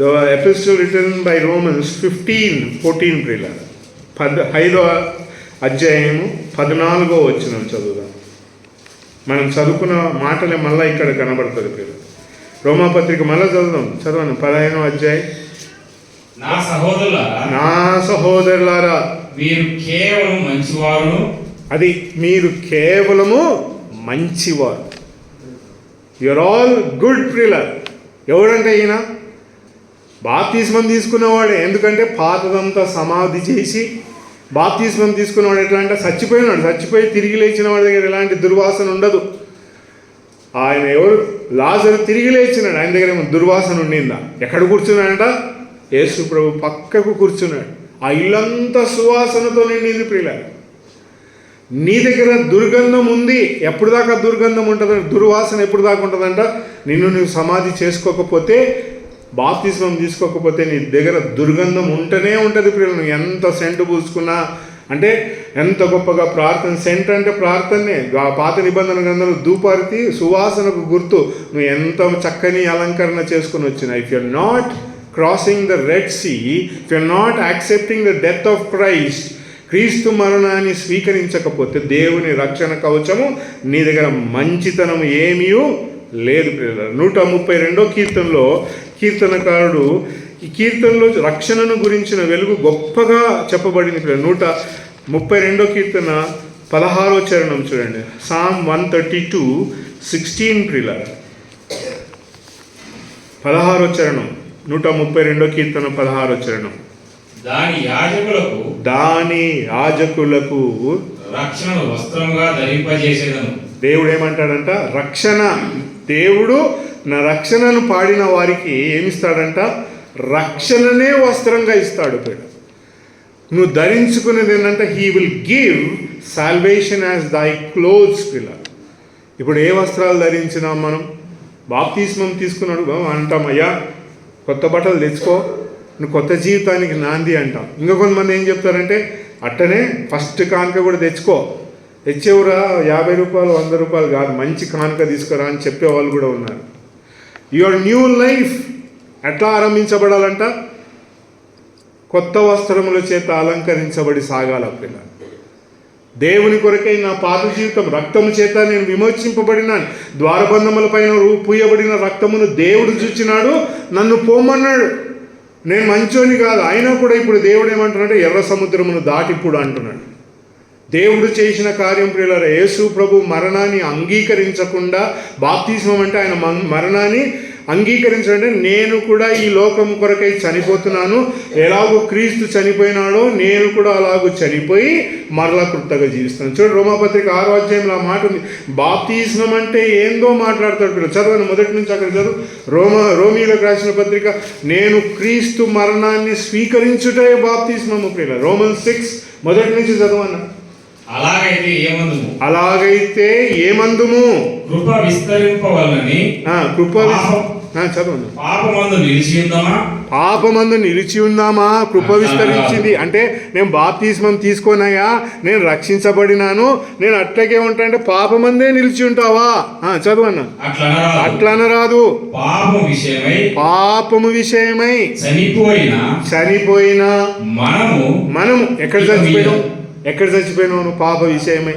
the epistle written by Romans 15:14 ప్రియులారా. 5వ అధ్యాయము 14వ వచనం చదువుదాం. మనం చదువుకున్న మాటలే మళ్ళీ ఇక్కడ కనబడుతుంది ప్రియులారా. రోమాపత్రిక మళ్ళీ చదువుదాం. చదవండి 15వ అధ్యాయం. నా సహోదరులారా, మీరు కేవలం మంచివారు. అది మీరు కేవలము మంచివారు. యూఆర్ ఆల్ గుడ్ ప్రియులారా. ఎవడంటే ఈయన బాప్తిస్మం తీసుకున్నవాడే. ఎందుకంటే పాతదంతా సమాధి చేసి బాప్తిస్మం తీసుకున్నవాడు ఎట్లా అంటే చచ్చిపోయినాడు. చచ్చిపోయి తిరిగి లేచిన వాడి దగ్గర ఎలాంటి దుర్వాసన ఉండదు. ఆయన ఎవరు? లాజరు తిరిగి లేచినాడు. ఆయన దగ్గర ఏమో దుర్వాసన ఉండిందా? ఎక్కడ కూర్చున్నాడంట? యేసు ప్రభు పక్కకు కూర్చున్నాడు. ఆ ఇల్లంతా సువాసనతో నిండింది ప్రియులారా. నీ దగ్గర దుర్గంధం ఉంది. ఎప్పుడు దాకా దుర్గంధం ఉంటుందంట? దుర్వాసన ఎప్పుడు దాకా ఉంటుందంట? నిన్ను నువ్వు సమాధి చేసుకోకపోతే, బాప్తిస్మం తీసుకోకపోతే నీ దగ్గర దుర్గంధం ఉంటూనే ఉంటుంది ప్రియులు. నువ్వు ఎంత సెంటు పూసుకున్నా, అంటే ఎంత గొప్పగా ప్రార్థన, సెంట్ అంటే ప్రార్థనే. పాత నిబంధన గ్రంథంలో ధూపార్తి సువాసనకు గుర్తు. నువ్వు ఎంత చక్కని అలంకరణ చేసుకుని వచ్చినా, if you're not crossing the red sea, if you're not accepting the death of Christ, క్రీస్తు మరణాన్ని స్వీకరించకపోతే దేవుని రక్షణ కవచము నీ దగ్గర మంచితనం ఏమీ లేదు ప్రియులారా. 132వ కీర్తనలో కీర్తనకారుడు ఈ కీర్తనలో రక్షణను గురించిన వెలుగు గొప్పగా చెప్పబడింది. 132వ కీర్తన 16వ చరణం చూడండి. Psalm 132:16 ప్రియులారా. 16వ చరణం, 132వ కీర్తన 16వ చరణం. దాని యాజకులకు రక్షణను వస్త్రంగా ధరింపజేసేదను. దేవుడు ఏమంటాడంట? రక్షణ. దేవుడు నా రక్షణను పాడిన వారికి ఏమిస్తాడంట? రక్షణనే వస్త్రంగా ఇస్తాడు. నువ్వు ధరించుకునేది ఏంటంటే he will give salvation as దై క్లోత్స్ పిల్లలు. ఇప్పుడు ఏ వస్త్రాలు ధరించినాం మనం? బాప్తిస్మం తీసుకున్నాడు అంటాం, అయ్యా కొత్త బట్టలు తెచ్చుకో, నువ్వు కొత్త జీవితానికి నాంది అంటాం. ఇంకా కొంతమంది ఏం చెప్తారంటే అట్టనే ఫస్ట్ కానుక కూడా తెచ్చుకో, తెచ్చేవురా 50 రూపాయలు 100 రూపాయలు కాదు, మంచి కానుక తీసుకురా అని చెప్పేవాళ్ళు కూడా ఉన్నారు. యువర్ న్యూ లైఫ్ ఎట్లా ఆరంభించబడాలంట? కొత్త వస్త్రముల చేత అలంకరించబడి సాగాల పిల్ల. దేవుని కొరకై నా పాత జీవితం రక్తము చేత నేను విమోచింపబడినాను. ద్వారబంధముల పైన పూయబడిన రక్తమును దేవుడు చూచినాడు, నన్ను పోమన్నాడు. నేను మంచోని కాదు, అయినా కూడా ఇప్పుడు దేవుడు ఏమంటున్నాడు? ఎర్ర సముద్రమును దాటిప్పుడు అంటున్నాడు. దేవుడు చేసిన కార్యం ప్రియులారా, యేసు ప్రభు మరణాన్ని అంగీకరించకుండా, బాప్తిస్మం అంటే ఆయన మరణాన్ని అంగీకరించాలంటే నేను కూడా ఈ లోకం కొరకై చనిపోతున్నాను, ఎలాగో క్రీస్తు చనిపోయినాడో నేను కూడా అలాగూ చనిపోయి మరలా కృతగా జీవిస్తాను. చూడండి రోమాపత్రిక 6వ అధ్యాయంలో ఆ మాట ఉంది. బాప్తిస్మం అంటే ఏందో మాట్లాడతాడు పిల్లలు. చదవండి మొదటి నుంచి అక్కడ చదువు. రోమీలకు రాసిన పత్రిక, నేను క్రీస్తు మరణాన్ని స్వీకరించుటే బాప్తిస్మము పిల్లలు. Romans 6 మొదటి నుంచి చదవన్న. అలాగైతే ఏమందుము? కృప విస్తరింపవలనని. చదవండి. పాపమందు నిలిచి ఉందామా? కృప విస్తరించింది అంటే నేను బాప్తిస్మం తీసుకోనయా, నేను రక్షించబడినాను, నేను అట్లాగే ఉంటా అంటే పాపమందే నిలిచి ఉంటావా? చదవన్నా. అట్లనరాదు. పాపము విషయమై చనిపోయిన మనము ఎక్కడ చచ్చిపోయినావు? పాప విషయమై.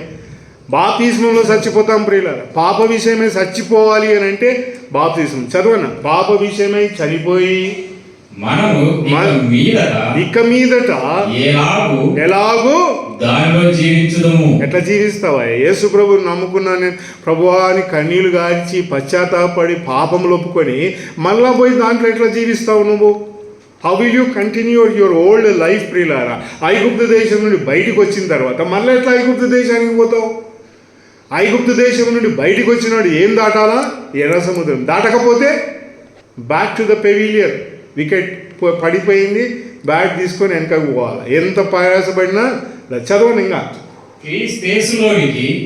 బాప్తిస్మంలో చచ్చిపోతాం ప్రియులారా. పాప విషయమై చచ్చిపోవాలి అని అంటే బాప్తిస్మం. చదవన్నా. పాప విషయమై చనిపోయి మనము ఇక మీదట ఎలాగూ దానిలో జీవించుదాము. ఎట్లా జీవిస్తావా? యేసు ప్రభువుని నమ్ముకున్నాను నేను, ప్రభువా అని కన్నీళ్లు గార్చి పశ్చాత్తాపడి పాపములు ఒప్పుకొని మళ్ళా పోయి దాంట్లో ఎట్లా జీవిస్తావు నువ్వు? How will you continue your old life ప్రియులారా? ఐగుప్తు దేశం నుండి బయటికి వచ్చిన తర్వాత మళ్ళీ ఎట్లా ఐగుప్తు దేశానికి పోతావు? ఐగుప్తు దేశం నుండి బయటికి వచ్చినాడు ఏం దాటాలా? ఎర్ర సముద్రం. దాటకపోతే బ్యాక్ టు ద పెవిలియర్. వికెట్ పడిపోయింది, బ్యాట్ తీసుకొని వెనకకు పోవాలి. ఎంత ప్రయాసపడినా చదవను. ఇంకా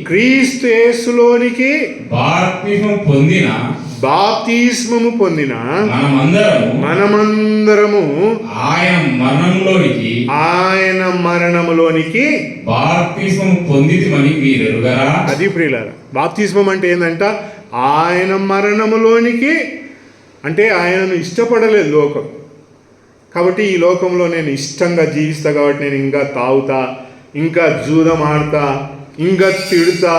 క్రీస్తులోనికి బాప్తిస్మము పొందిన మనమందరము ఆయన మరణములోనికి బాప్తిస్మము పొందితిమని మీరు ఎరుగరా? అది ప్రియులారా, బాప్తిస్మం అంటే ఏంటంట? ఆయన మరణములోనికి, అంటే ఆయనను ఇష్టపడలేదు లోకం. కాబట్టి ఈ లోకంలో నేను ఇష్టంగా జీవిస్తా కాబట్టి నేను ఇంకా తాగుతా, ఇంకా జూదం ఆడతా, ఇంకా తిడుతా,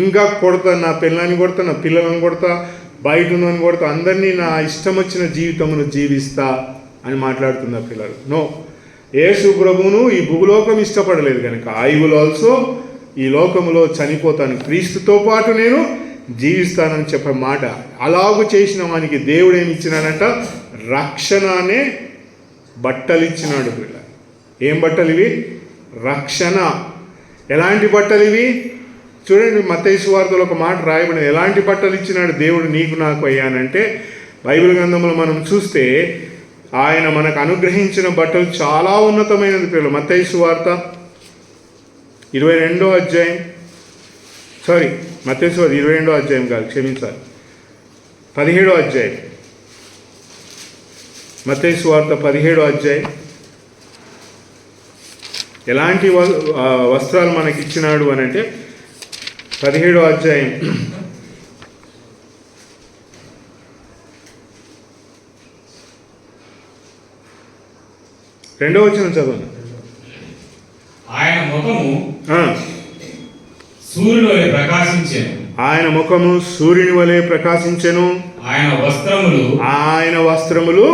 ఇంకా కొడతా, నా పిల్లని కొడతా, నా పిల్లలను కొడతా, బయట ఉన్నని కొడతా, అందరినీ నా ఇష్టం వచ్చిన జీవితమును జీవిస్తా అని మాట్లాడుతున్నారు పిల్లలు. నో, యేసు ప్రభువును ఈ భూలోకం ఇష్టపడలేదు కనుక ఐ విల్ ఆల్సో ఈ లోకములో చనిపోతాను, క్రీస్తుతో పాటు నేను జీవిస్తానని చెప్పే మాట. అలాగూ చేసిన వానికి దేవుడు ఏమి ఇచ్చినాడంట? రక్షణ అనే బట్టలు ఇచ్చినాడు పిల్ల. ఏం బట్టలు ఇవి? రక్షణ. ఎలాంటి బట్టలు ఇవి? చూడండి, మత్తయి సువార్తలో ఒక మాట రాయబడింది. ఎలాంటి బట్టలు ఇచ్చినాడు దేవుడు నీకు నాకు అయ్యానంటే, బైబిల్ గ్రంథంలో మనం చూస్తే ఆయన మనకు అనుగ్రహించిన బట్టలు చాలా ఉన్నతమైనది పిల్లలు. మత్తయి సువార్త 22వ అధ్యాయం, మత్తయి సువార్త 22వ అధ్యాయం కాదు, క్షమించాలి, 17వ అధ్యాయం. మత్తయి సువార్త 17వ అధ్యాయం. ఎలాంటి వస్త్రాలు మనకి ఇచ్చినాడు అని అంటే 17వ అధ్యాయం 2వ వచనం చదవండి. ఆయన ముఖము సూర్యుని వలె ప్రకాశించెను. ఆయన ముఖము సూర్యుని వలె ప్రకాశించెను. ఆయన వస్త్రములు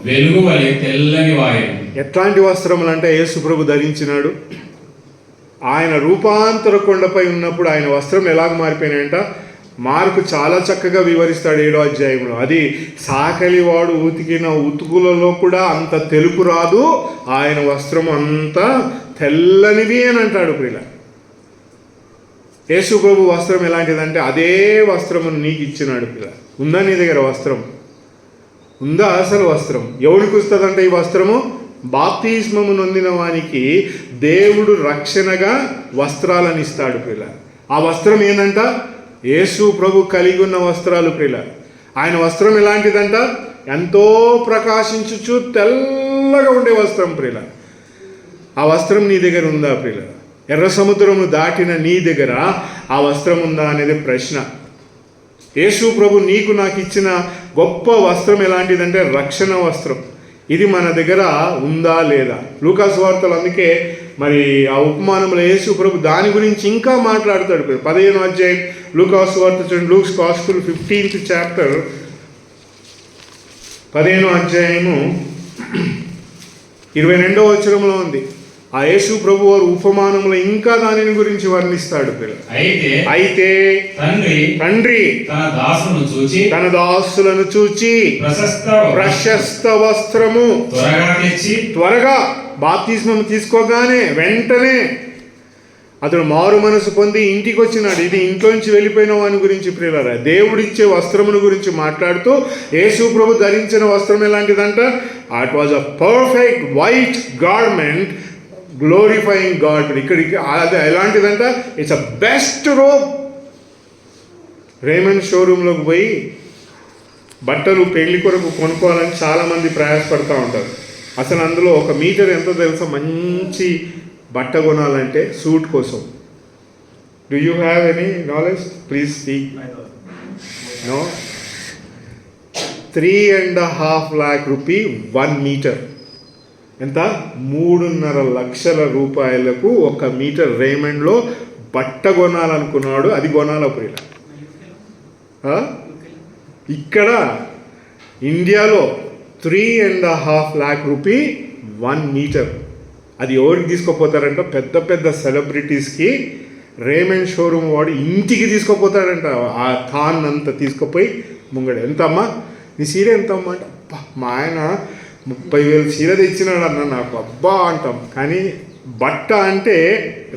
వెలుగు వలె తెల్లని వాయెను. ఎట్లాంటి వస్త్రములు అంటే యేసు ప్రభు ధరించినాడు. ఆయన రూపాంతర కొండపై ఉన్నప్పుడు ఆయన వస్త్రం ఎలాగ మారిపోయినాయంట? మార్కు చాలా చక్కగా వివరిస్తాడు 7వ అధ్యాయంలో. అది సాకలివాడు ఉతికిన ఉతుకులలో కూడా అంత తెలుపు రాదు, ఆయన వస్త్రం అంత తెల్లనిది అని అంటాడు ప్రియుల. యేసు ప్రభు వస్త్రం ఎలాంటిదంటే అదే వస్త్రమును నీకు ఇచ్చినాడు పిల్ల. ఉందా నీ దగ్గర వస్త్రం? ఉందా అసలు వస్త్రం? ఎవరికి వస్తుందంటే ఈ వస్త్రము? బాప్తిస్మము నొందిన వానికి దేవుడు రక్షణగా వస్త్రాలను ఇస్తాడు పిల్ల. ఆ వస్త్రం ఏంటంట? యేసు ప్రభు కలిగి ఉన్న వస్త్రాలు ప్రియుల. ఆయన వస్త్రం ఎలాంటిదంట? ఎంతో ప్రకాశించుచు తెల్లగా ఉండే వస్త్రం ప్రియుల. ఆ వస్త్రం నీ దగ్గర ఉందా ప్రియుల? ఎర్ర సముద్రము దాటిన నీ దగ్గర ఆ వస్త్రం ఉందా అనేది ప్రశ్న. యేసు ప్రభు నీకు నాకు ఇచ్చిన గొప్ప వస్త్రం ఎలాంటిదంటే రక్షణ వస్త్రం. ఇది మన దగ్గర ఉందా లేదా? లూకాసు వార్తలు అందుకే మరి ఆ ఉపమానంలో యేసు ప్రభు దాని గురించి ఇంకా మాట్లాడతాడు. 15వ అధ్యాయం లూకాసు వార్త చూడండి. లూక్స్ గాస్పెల్ 15th చాప్టర్ 15వ అధ్యాయము 22వ వచనంలో ఉంది. ఆ యేసు ప్రభు వారు ఉపమానంలో ఇంకా దానిని గురించి వర్ణిస్తాడు. అయితే తండ్రి తన దాసులను చూచి ప్రశస్త వస్త్రము త్వరగా బాప్తిస్మము తీసుకోగానే వెంటనే అతడు మారు మనసు పొంది ఇంటికి వచ్చినాడు. ఇది ఇంట్లోంచి వెళ్ళిపోయిన వాని గురించి ప్రియులారా, దేవుడిచ్చే వస్త్రమును గురించి మాట్లాడుతూ యేసు ప్రభు ధరించిన వస్త్రం ఎలాంటిదంట? It was a perfect white garment glorifying God. ఇక్కడికి అది ఎలాంటిదంట? It's a best robe. Raymond షోరూంలోకి పోయి బట్టలు పెళ్లి కొరకు కొనుక్కోవాలని చాలామంది ప్రయాసపడుతూ ఉంటారు. అసలు అందులో 1 మీటర్ ఎంతో తెలుసా? మంచి బట్ట కొనాలంటే సూట్ కోసం. Do you have any knowledge? Please speak. No. 3.5 lakh rupee 1 metre. ఎంత? 3.5 లక్షల రూపాయలకు 1 మీటర్ రేమండ్లో బట్ట కొనాలనుకున్నాడు. అది కొనాల ప్రియుల. ఇక్కడ ఇండియాలో 3.5 lakh రూపీ 1 మీటర్. అది ఎవరికి తీసుకుపోతారంట? పెద్ద పెద్ద సెలబ్రిటీస్కి రేమండ్ షోరూమ్ వాడు ఇంటికి తీసుకుపోతాడంట. ఆ థాన్ అంతా తీసుకుపోయి ముంగడ. ఎంతమ్మా నీ సీరే? ఎంతమ్మా అంటే మా ఆయన 30,000 చీర తెచ్చినాడు అన్న నాకు, అబ్బా అంటాం. కానీ బట్ట అంటే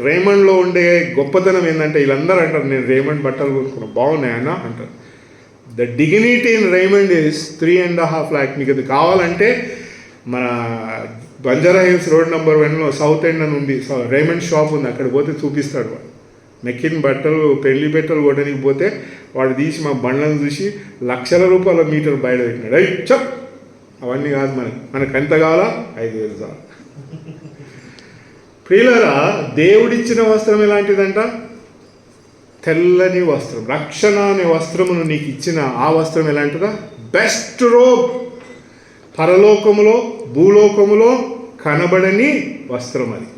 రేమండ్లో ఉండే గొప్పతనం ఏంటంటే వీళ్ళందరూ అంటారు నేను రేమండ్ బట్టలు కొనుక్కున్నాను, బాగున్నాయి అన్న అంటారు. The dignity in Raymond is 3.5 lakhs. మీకు అది కావాలంటే మన బంజారా హిల్స్ రోడ్ నెంబర్ 1లో సౌత్ ఎండ్ అని ఉంది, రేమండ్ షాప్ ఉంది, అక్కడ పోతే చూపిస్తాడు వాడు. మెక్కిన బట్టలు పెళ్లి బట్టలు కొట్టడానికి పోతే వాడు తీసి మా బండ్లను చూసి లక్షల రూపాయల మీటర్ బయట పెట్టినాడు. అయ్యి చెప్ అవన్నీ కాదు, మనకు ఎంత కావాలా 5,000 చాలు. ప్రియులారా, దేవుడిచ్చిన వస్త్రం ఎలాంటిదంట? తెల్లని వస్త్రం. రక్షణ అనే వస్త్రమును నీకు ఇచ్చిన ఆ వస్త్రం ఎలాంటిదా? Best robe. పరలోకములో భూలోకములో కనబడని వస్త్రం అది.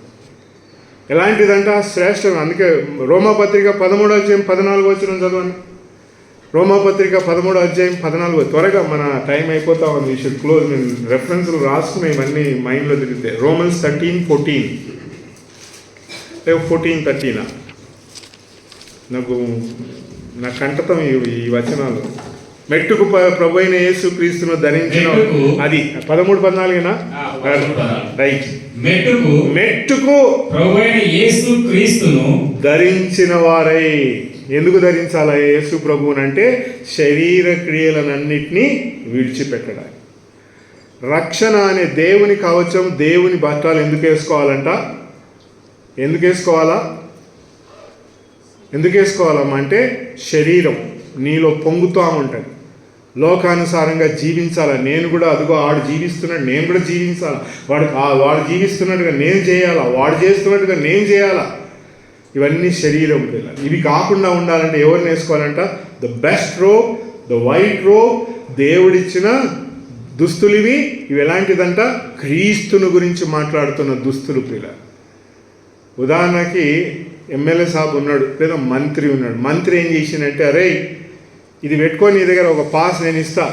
ఎలాంటిదంట? శ్రేష్టం. అందుకే రోమాపత్రిక 13:14 చదవండి. రోమాపత్రిక 13:14. త్వరగా మన టైం అయిపోతా ఉంది, వీ షుడ్ క్లోజ్. నేను రెఫరెన్స్లు రాసుకునే ఇవన్నీ మైండ్లో తిరిగితే. Romans 13:14 14:13. నా కంఠతం ఈ వచనాలు. మెట్టుకు ప్రభు అయిన యేసు క్రీస్తును ధరించిన అది 13:14 రైట్. మెట్టుకు ప్రభు అయిన యేసు క్రీస్తును ధరించిన వారై. ఎందుకు ధరించాలా యేసు ప్రభువుని అంటే శరీర క్రియలనన్నిటినీ విడిచిపెట్టడానికి. రక్షణ అనే దేవుని కవచం, దేవుని బట్టలు ఎందుకు వేసుకోవాలంట? ఎందుకు వేసుకోవాలమ్మా అంటే శరీరం నీలో పొంగుతూ ఉంటుంది, లోకానుసారంగా జీవించాలా. నేను కూడా అదిగో ఆడు జీవిస్తున్నాడు, నేను కూడా జీవించాలా. వాడు జీవిస్తున్నట్టుగా నేను చేయాలా, వాడు చేస్తున్నట్టుగా నేను చేయాలా. ఇవన్నీ శరీరం పిల్లలు. ఇవి కాకుండా ఉండాలంటే ఎవరిని వేసుకోవాలంట? The best robe, the white robe. దేవుడిచ్చిన దుస్తులు ఇవి ఎలాంటిదంట? క్రీస్తుని గురించి మాట్లాడుతున్న దుస్తులు పిల్లలు. ఉదాహరణకి ఎమ్మెల్యే సాబ్ ఉన్నాడు, లేదా మంత్రి ఉన్నాడు. మంత్రి ఏం చేసిందంటే, అరే ఇది పెట్టుకొని నీ దగ్గర ఒక పాస్ నేను ఇస్తా,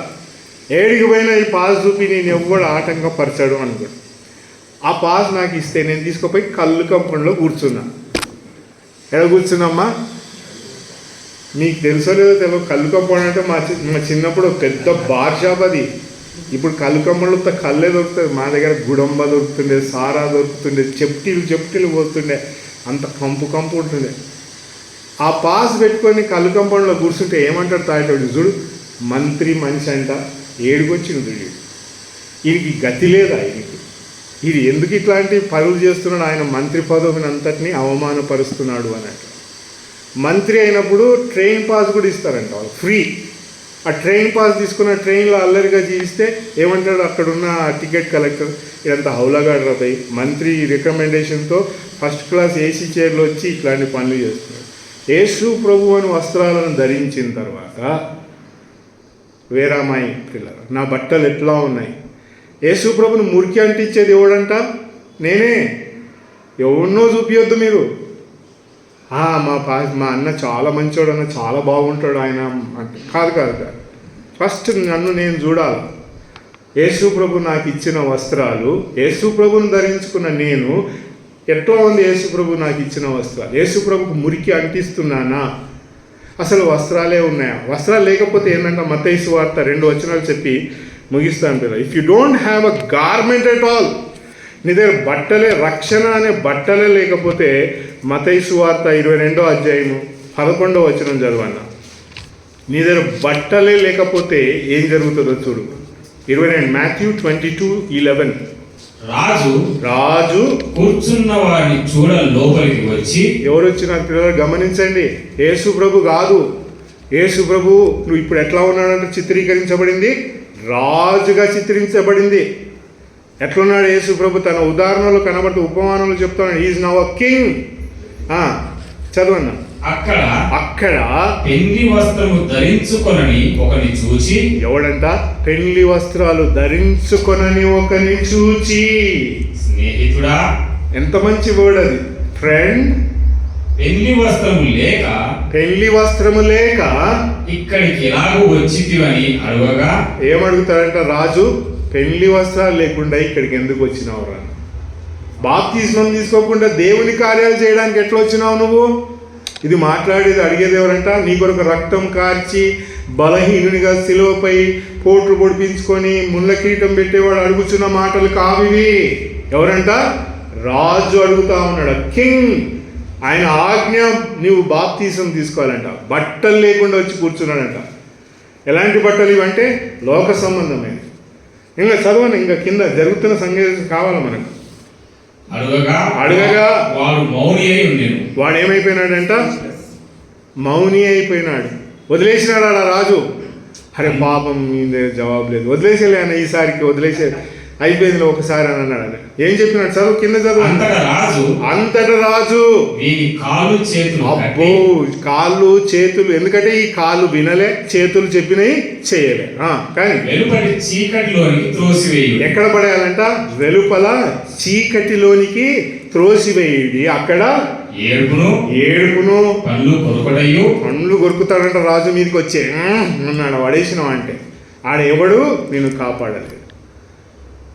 ఏడికి పోయినా ఈ పాస్ చూపి నేను ఎవ్వడు ఆటంకపరచాడు అనుకోడు. ఆ పాస్ నాకు ఇస్తే నేను తీసుకుపోయి కళ్ళు కంపంలో కూర్చున్నా. ఎక్కడ కూర్చున్నామ్మా? మీకు తెలుసో లేదో తెలియదు. కళ్ళు కంపౌండ్ అంటే మా చిన్నప్పుడు పెద్ద బార్ షాప్ అది. ఇప్పుడు కళ్ళు కంపౌండ్లో కళ్ళే దొరుకుతుంది. మా దగ్గర గుడంబ దొరుకుతుండే, సారా దొరుకుతుండే, చెప్టీలు పోతుండే, అంత కంపు ఉంటుండే. ఆ పాస్ పెట్టుకొని కళ్ళు కంపౌండ్లో కూర్చుంటే ఏమంటాడు తాగేటోడు? చూడు మంత్రి మనిషి అంట, ఏడుకొచ్చిండు చూడు, ఈయనకి గతి లేదా? ఇది ఎందుకు ఇట్లాంటి పనులు చేస్తున్నాడు? ఆయన మంత్రి పదవిని అంతటినీ అవమానపరుస్తున్నాడు అన్నట్టు. మంత్రి అయినప్పుడు ట్రైన్ పాస్ కూడా ఇస్తారంట వాళ్ళు, ఫ్రీ. ఆ ట్రైన్ పాస్ తీసుకున్న ట్రైన్లో అల్లరిగా జీవిస్తే ఏమంటాడు అక్కడున్న టికెట్ కలెక్టర్? ఇదంతా హౌలాగాడు రాబాయి, మంత్రి రికమెండేషన్తో ఫస్ట్ క్లాస్ ఏసీ చైర్లో వచ్చి ఇట్లాంటి పనులు చేస్తున్నాడు. యేసు ప్రభు అని వస్త్రాలను ధరించిన తర్వాత వేరామాయి పిల్లలు, నా బట్టలు ఎట్లా ఉన్నాయి? యేసు ప్రభుని మురికి అంటించేది ఎవడంట? నేనే. ఎవరినో చూపించొద్దు మీరు. మా అన్న చాలా మంచోడు అన్న, చాలా బాగుంటాడు ఆయన అంటే కాదు. ఫస్ట్ నన్ను నేను చూడాలి. యేసు ప్రభు నాకు ఇచ్చిన వస్త్రాలు, యేసు ప్రభుని ధరించుకున్న నేను ఎట్లా ఉంది? యేసు ప్రభు నాకు ఇచ్చిన వస్త్రాలు యేసు ప్రభుకు మురికి అంటిస్తున్నానా? అసలు వస్త్రాలే ఉన్నాయా? వస్త్రాలు లేకపోతే ఏంటంటే మత్తయి సువార్త 2 వచనాలు చెప్పి ముగిస్తాను పిల్ల. If you don't have a garment at all, నీ దగ్గర బట్టలే, రక్షణ అనే బట్టలే లేకపోతే మత్తయి సువార్త 22వ అధ్యాయము 11వ వచనం చదవన్న. నీ దగ్గర బట్టలే లేకపోతే ఏం జరుగుతుందో చూడు. 22 మాథ్యూ 22:11. రాజు కూర్చున్న వారిని చూడ లోపలికి వచ్చి. ఎవరు వచ్చినారు పిల్లలు గమనించండి. యేసు ప్రభు కాదు. యేసు ప్రభు నువ్వు ఇప్పుడు ఎట్లా ఉన్నాడంటే చిత్రీకరించబడింది, రాజుగా చిత్రించబడింది. ఎట్లున్నాడు యేసు ప్రభు? తన ఉదాహరణలు కనబడుతూ ఉపమానంలో చెప్తున్నాడు. Is now a king. చదవన్నా. అక్కడ పెండ్లి వస్త్రము ధరించుకొనని ఒకని చూచి. ఎవడంట? పెండ్లి వస్త్రాలు ధరించుకొనని ఒకని చూచి. స్నేహితుడా, ఎంత మంచి వర్డ్ అది, ఫ్రెండ్. పెండ్లి వస్త్రము లేక ఇక్కడికి ఎలాగో వచ్చితివని అడగగా. ఏమడుగుతాడంట రాజు? పెండ్లి వస్త్రాలు లేకుండా ఇక్కడికి ఎందుకు వచ్చినావు రా? బాప్తిస్మం తీసుకోకుండా దేవుని కార్యాలు చేయడానికి ఎట్లా వచ్చినావు నువ్వు? ఇది మాట్లాడేది అడిగేది ఎవరంట? నీ కొరకు రక్తం కార్చి బలహీనునిగా శిలువపై పోట్లు పొడిపించుకొని ముళ్ళ కిరీటం పెట్టేవాడు అడుగుచున్న మాటలు కావివి. ఎవరంట? రాజు అడుగుతా ఉన్నాడు, కింగ్. ఆయన ఆజ్ఞ నీవు బాప్తీసం తీసుకోవాలంట. బట్టలు లేకుండా వచ్చి కూర్చున్నాడంట. ఎలాంటి బట్టలు ఇవంటే లోక సంబంధమైన. ఇంకా చదవని, ఇంకా కింద జరుగుతున్న సంగతి కావాలి మనకు. అడగగా వాడు మౌని అయి ఉండెను. వాడు ఏమైపోయినాడంట? మౌని అయిపోయినాడు. వదిలేసినాడు అలా రాజు. అరే పాపం మీద జవాబు లేదు, వదిలేసేలే అన్న, ఈసారికి వదిలేసే, అయిపోయింది ఒకసారి అని అన్నాడు. ఆయన ఏం చెప్పినాడు? చదువు, కింద చదువు. అంతటా రాజు కాళ్ళు చేతులు, అబ్బో కాళ్ళు చేతులు, ఎందుకంటే ఈ కాళ్ళు వినలే, చేతులు చెప్పినవి చేయలే. కానీ వెలుపలి చీకటిలోనికి త్రోసివేయుడి. ఎక్కడ పడేయాలంట? వెలుపల చీకటిలోనికి త్రోసివేయుడి. అక్కడ ఏడుపును పండ్లు కొరుకుతాడంట. రాజు మీదకి వచ్చే అన్నాడు, పడేసినావు అంటే ఆడెవడు నేను కాపాడలేదు.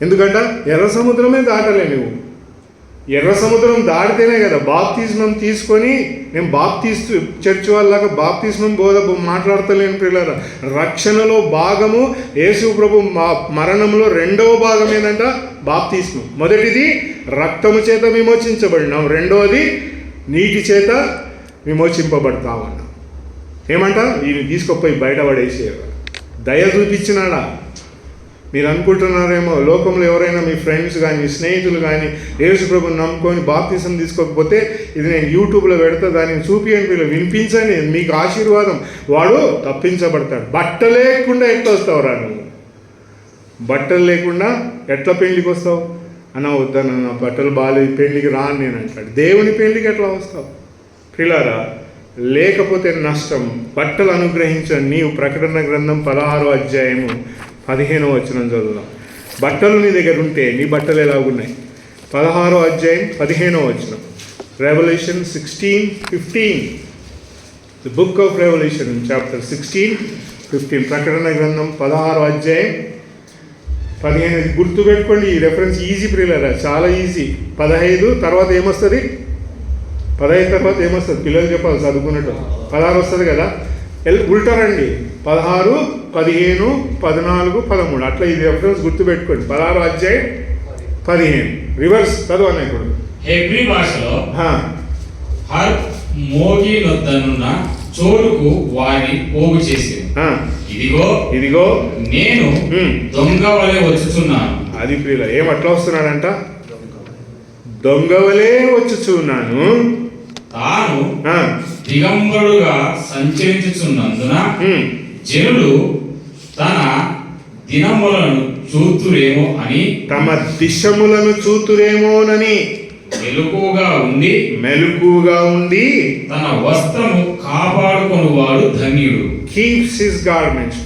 ఎందుకంట? ఎర్ర సముద్రమే దాటలే నువ్వు. ఎర్ర సముద్రం దాటితేనే కదా బాప్తిస్మం తీసుకొని, నేను బాప్తిస్తూ చర్చ్ వాళ్ళలాగా బాప్తిస్మం మాట్లాడతలేను పిల్లల. రక్షణలో భాగము యేసు ప్రభు మరణంలో రెండవ భాగం ఏంటంట? బాప్తిస్మం. మొదటిది రక్తము చేత విమోచించబడినాం, రెండవది నీటి చేత విమోచింపబడతామన్నా. ఏమంట? ఈయన తీసుకొపోయి బయటపడేసేవారు. దయ చూపించినాడా? మీరు అనుకుంటున్నారేమో లోకంలో ఎవరైనా మీ ఫ్రెండ్స్ కానీ మీ స్నేహితులు కానీ యేసు ప్రభుని నమ్ముకొని బాప్తిసం తీసుకోకపోతే ఇది నేను యూట్యూబ్లో పెడతా, దాన్ని చూపియండి, వీళ్ళు వినిపించండి, మీకు ఆశీర్వాదం. వాడు తప్పించబడతాడు. బట్టలు లేకుండా ఎట్లా వస్తావురా నువ్వు? బట్టలు లేకుండా ఎట్లా పెళ్లికి వస్తావు? అన్న వద్దన్న, నా బట్టలు బాగాలేదు, పెళ్లికి రాను నేను అంటాడు. దేవుని పెళ్లికి ఎట్లా వస్తావు పిల్లారా? లేకపోతే నష్టం. బట్టలు అనుగ్రహించండి. నీవు ప్రకటన గ్రంథం 16వ అధ్యాయము 15వ వచనం చదువుదాం. బట్టలు నీ దగ్గర ఉంటే నీ బట్టలు ఎలాగున్నాయి? 16వ అధ్యాయం 15వ వచనం. Revolution 16:15. The book of Revelation chapter 16:15. ప్రకటన గ్రంథం 16వ అధ్యాయం 15. గుర్తుపెట్టుకోండి, ఈ రెఫరెన్స్ ఈజీ ప్రియులరా, చాలా ఈజీ. 15 తర్వాత ఏమొస్తుంది? 15 తర్వాత ఏమొస్తుంది? పిల్లలు చెప్పాలి చదువుకున్నట్టు. 16 వస్తుంది కదా, ఉల్టారండి. 16, 15, 14, 13 అట్లా ఇది రెఫరెన్స్ గుర్తుపెట్టుకోండి. 16వ అధ్యాయం 15 రివర్స్ చదవాలి. ఇప్పుడు హెబ్రీ భాషలో మోగినొద్దనున్న చోరుకు వారిని పోగు చేసి, ఇదిగో నేను దొంగ వలె వచ్చుచున్నాను. అది ప్రియుల ఏమట్లా వస్తున్నాడంట? దొంగ వలె వచ్చుచున్నాను. తాను దిగంబరుడుగా సంచరించుచున్నందున జనులు తన దినములను చూతురేమో అని, తమ దిశములను చూతురేమోనని మెలకుగా ఉండి తన వస్త్రము కాపాడుకొని వాడు ధన్యుడు. Keeps his garments.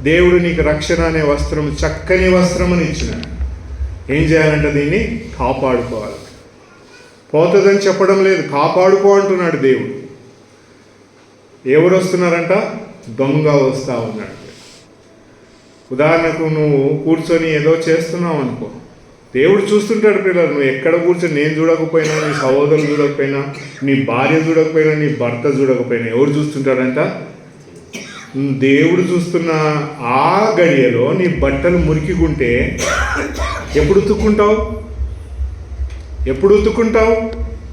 దేవుడు నీకు రక్షణ అనే వస్త్రం, చక్కని వస్త్రముని ఇచ్చిన. ఏం చేయాలంటే దీన్ని కాపాడుకోవాలి. పోతుందని చెప్పడం లేదు, కాపాడుకో అంటున్నాడు దేవుడు. ఎవరు వస్తున్నారంట? దొంగ వస్తా ఉన్నాడు. ఉదాహరణకు నువ్వు కూర్చొని ఏదో చేస్తున్నావు అనుకో, దేవుడు చూస్తుంటాడు పిల్లలు. నువ్వు ఎక్కడ కూర్చొని, నేను చూడకపోయినా, నీ సహోదరులు చూడకపోయినా, నీ భార్య చూడకపోయినా, నీ భర్త చూడకపోయినా, ఎవరు చూస్తుంటాడంట? దేవుడు చూస్తున్న ఆ గడియలో నీ బట్టలు మురికిగుంటే ఎప్పుడు ఉతుక్కుంటావు?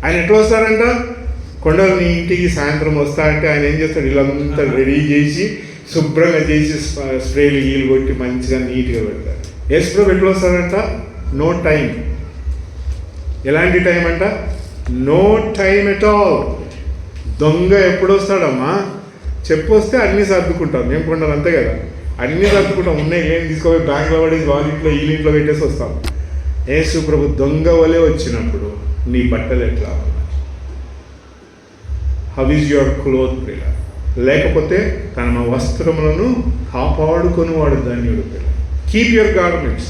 ఆయన ఎట్లా వస్తాడంట? కొండలు నీ ఇంటికి సాయంత్రం వస్తా అంటే ఆయన ఏం చేస్తాడు? ఇల్లంతా రెడీ చేసి శుభ్రంగా చేసి స్ప్రేలు గీలు కొట్టి మంచిగా నీట్గా పెడతాడు. యేసుప్రభు ఎట్లా వస్తాడంట? No time. ఎలాంటి టైం అంట? No time at all. దొంగ ఎప్పుడు వస్తాడమ్మా? చెప్పు వస్తే అన్నీ సర్దుకుంటాం. మేము కొండలు అంతే కదా, అన్నీ సర్దుకుంటాం. ఉన్నాయి ఏం తీసుకోవాలి, బ్యాంక్లో పడేసి వాళ్ళ ఇంట్లో వీళ్ళ ఇంట్లో పెట్టేసి వస్తాం. యేసు ప్రభు దొంగ వలె వచ్చినప్పుడు నీ బట్టలు ఎట్లా? హౌ ఈజ్ యువర్ క్లోత్ పిల్ల? లేకపోతే తన వస్త్రములను కాపాడుకొని వాడు ధన్యుడు పిల్ల. Keep your garments.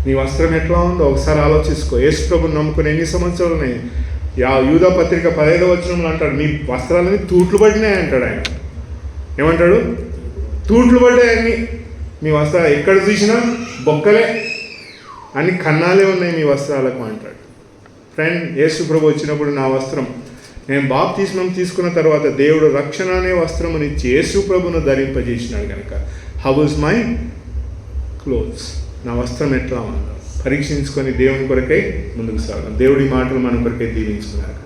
నీ వస్త్రం ఎట్లా ఉందో ఒకసారి ఆలోచించుకో. యేసు ప్రభుని నమ్ముకుని ఎన్ని సంవత్సరాలు ఉన్నాయి? యూదా పత్రిక 15వ వచనంలో అంటాడు, నీ వస్త్రాలని తూట్లు పడినాయి అంటాడు ఆయన. ఏమంటాడు? తూట్లు పడ్డాయని మీ వస్త్రాలు ఎక్కడ చూసినా బొక్కలే, అన్ని కన్నాలే ఉన్నాయి మీ వస్త్రాలకు అంటాడు. ఫ్రెండ్, యేసు ప్రభు వచ్చినప్పుడు నా వస్త్రం నేను బాప్తిస్మం తీసుకున్న తర్వాత దేవుడు రక్షణ అనే వస్త్రమునిచ్చి యేసు ప్రభును ధరింపజేసినాడు కనుక హౌ ఇస్ మై క్లోత్స్, నా వస్త్రం ఎట్లా ఉందో పరీక్షించుకొని దేవుని కొరకై ముందుకు సాగం. దేవుడి మాటలు మన కొరకై దీవించుకున్నారు.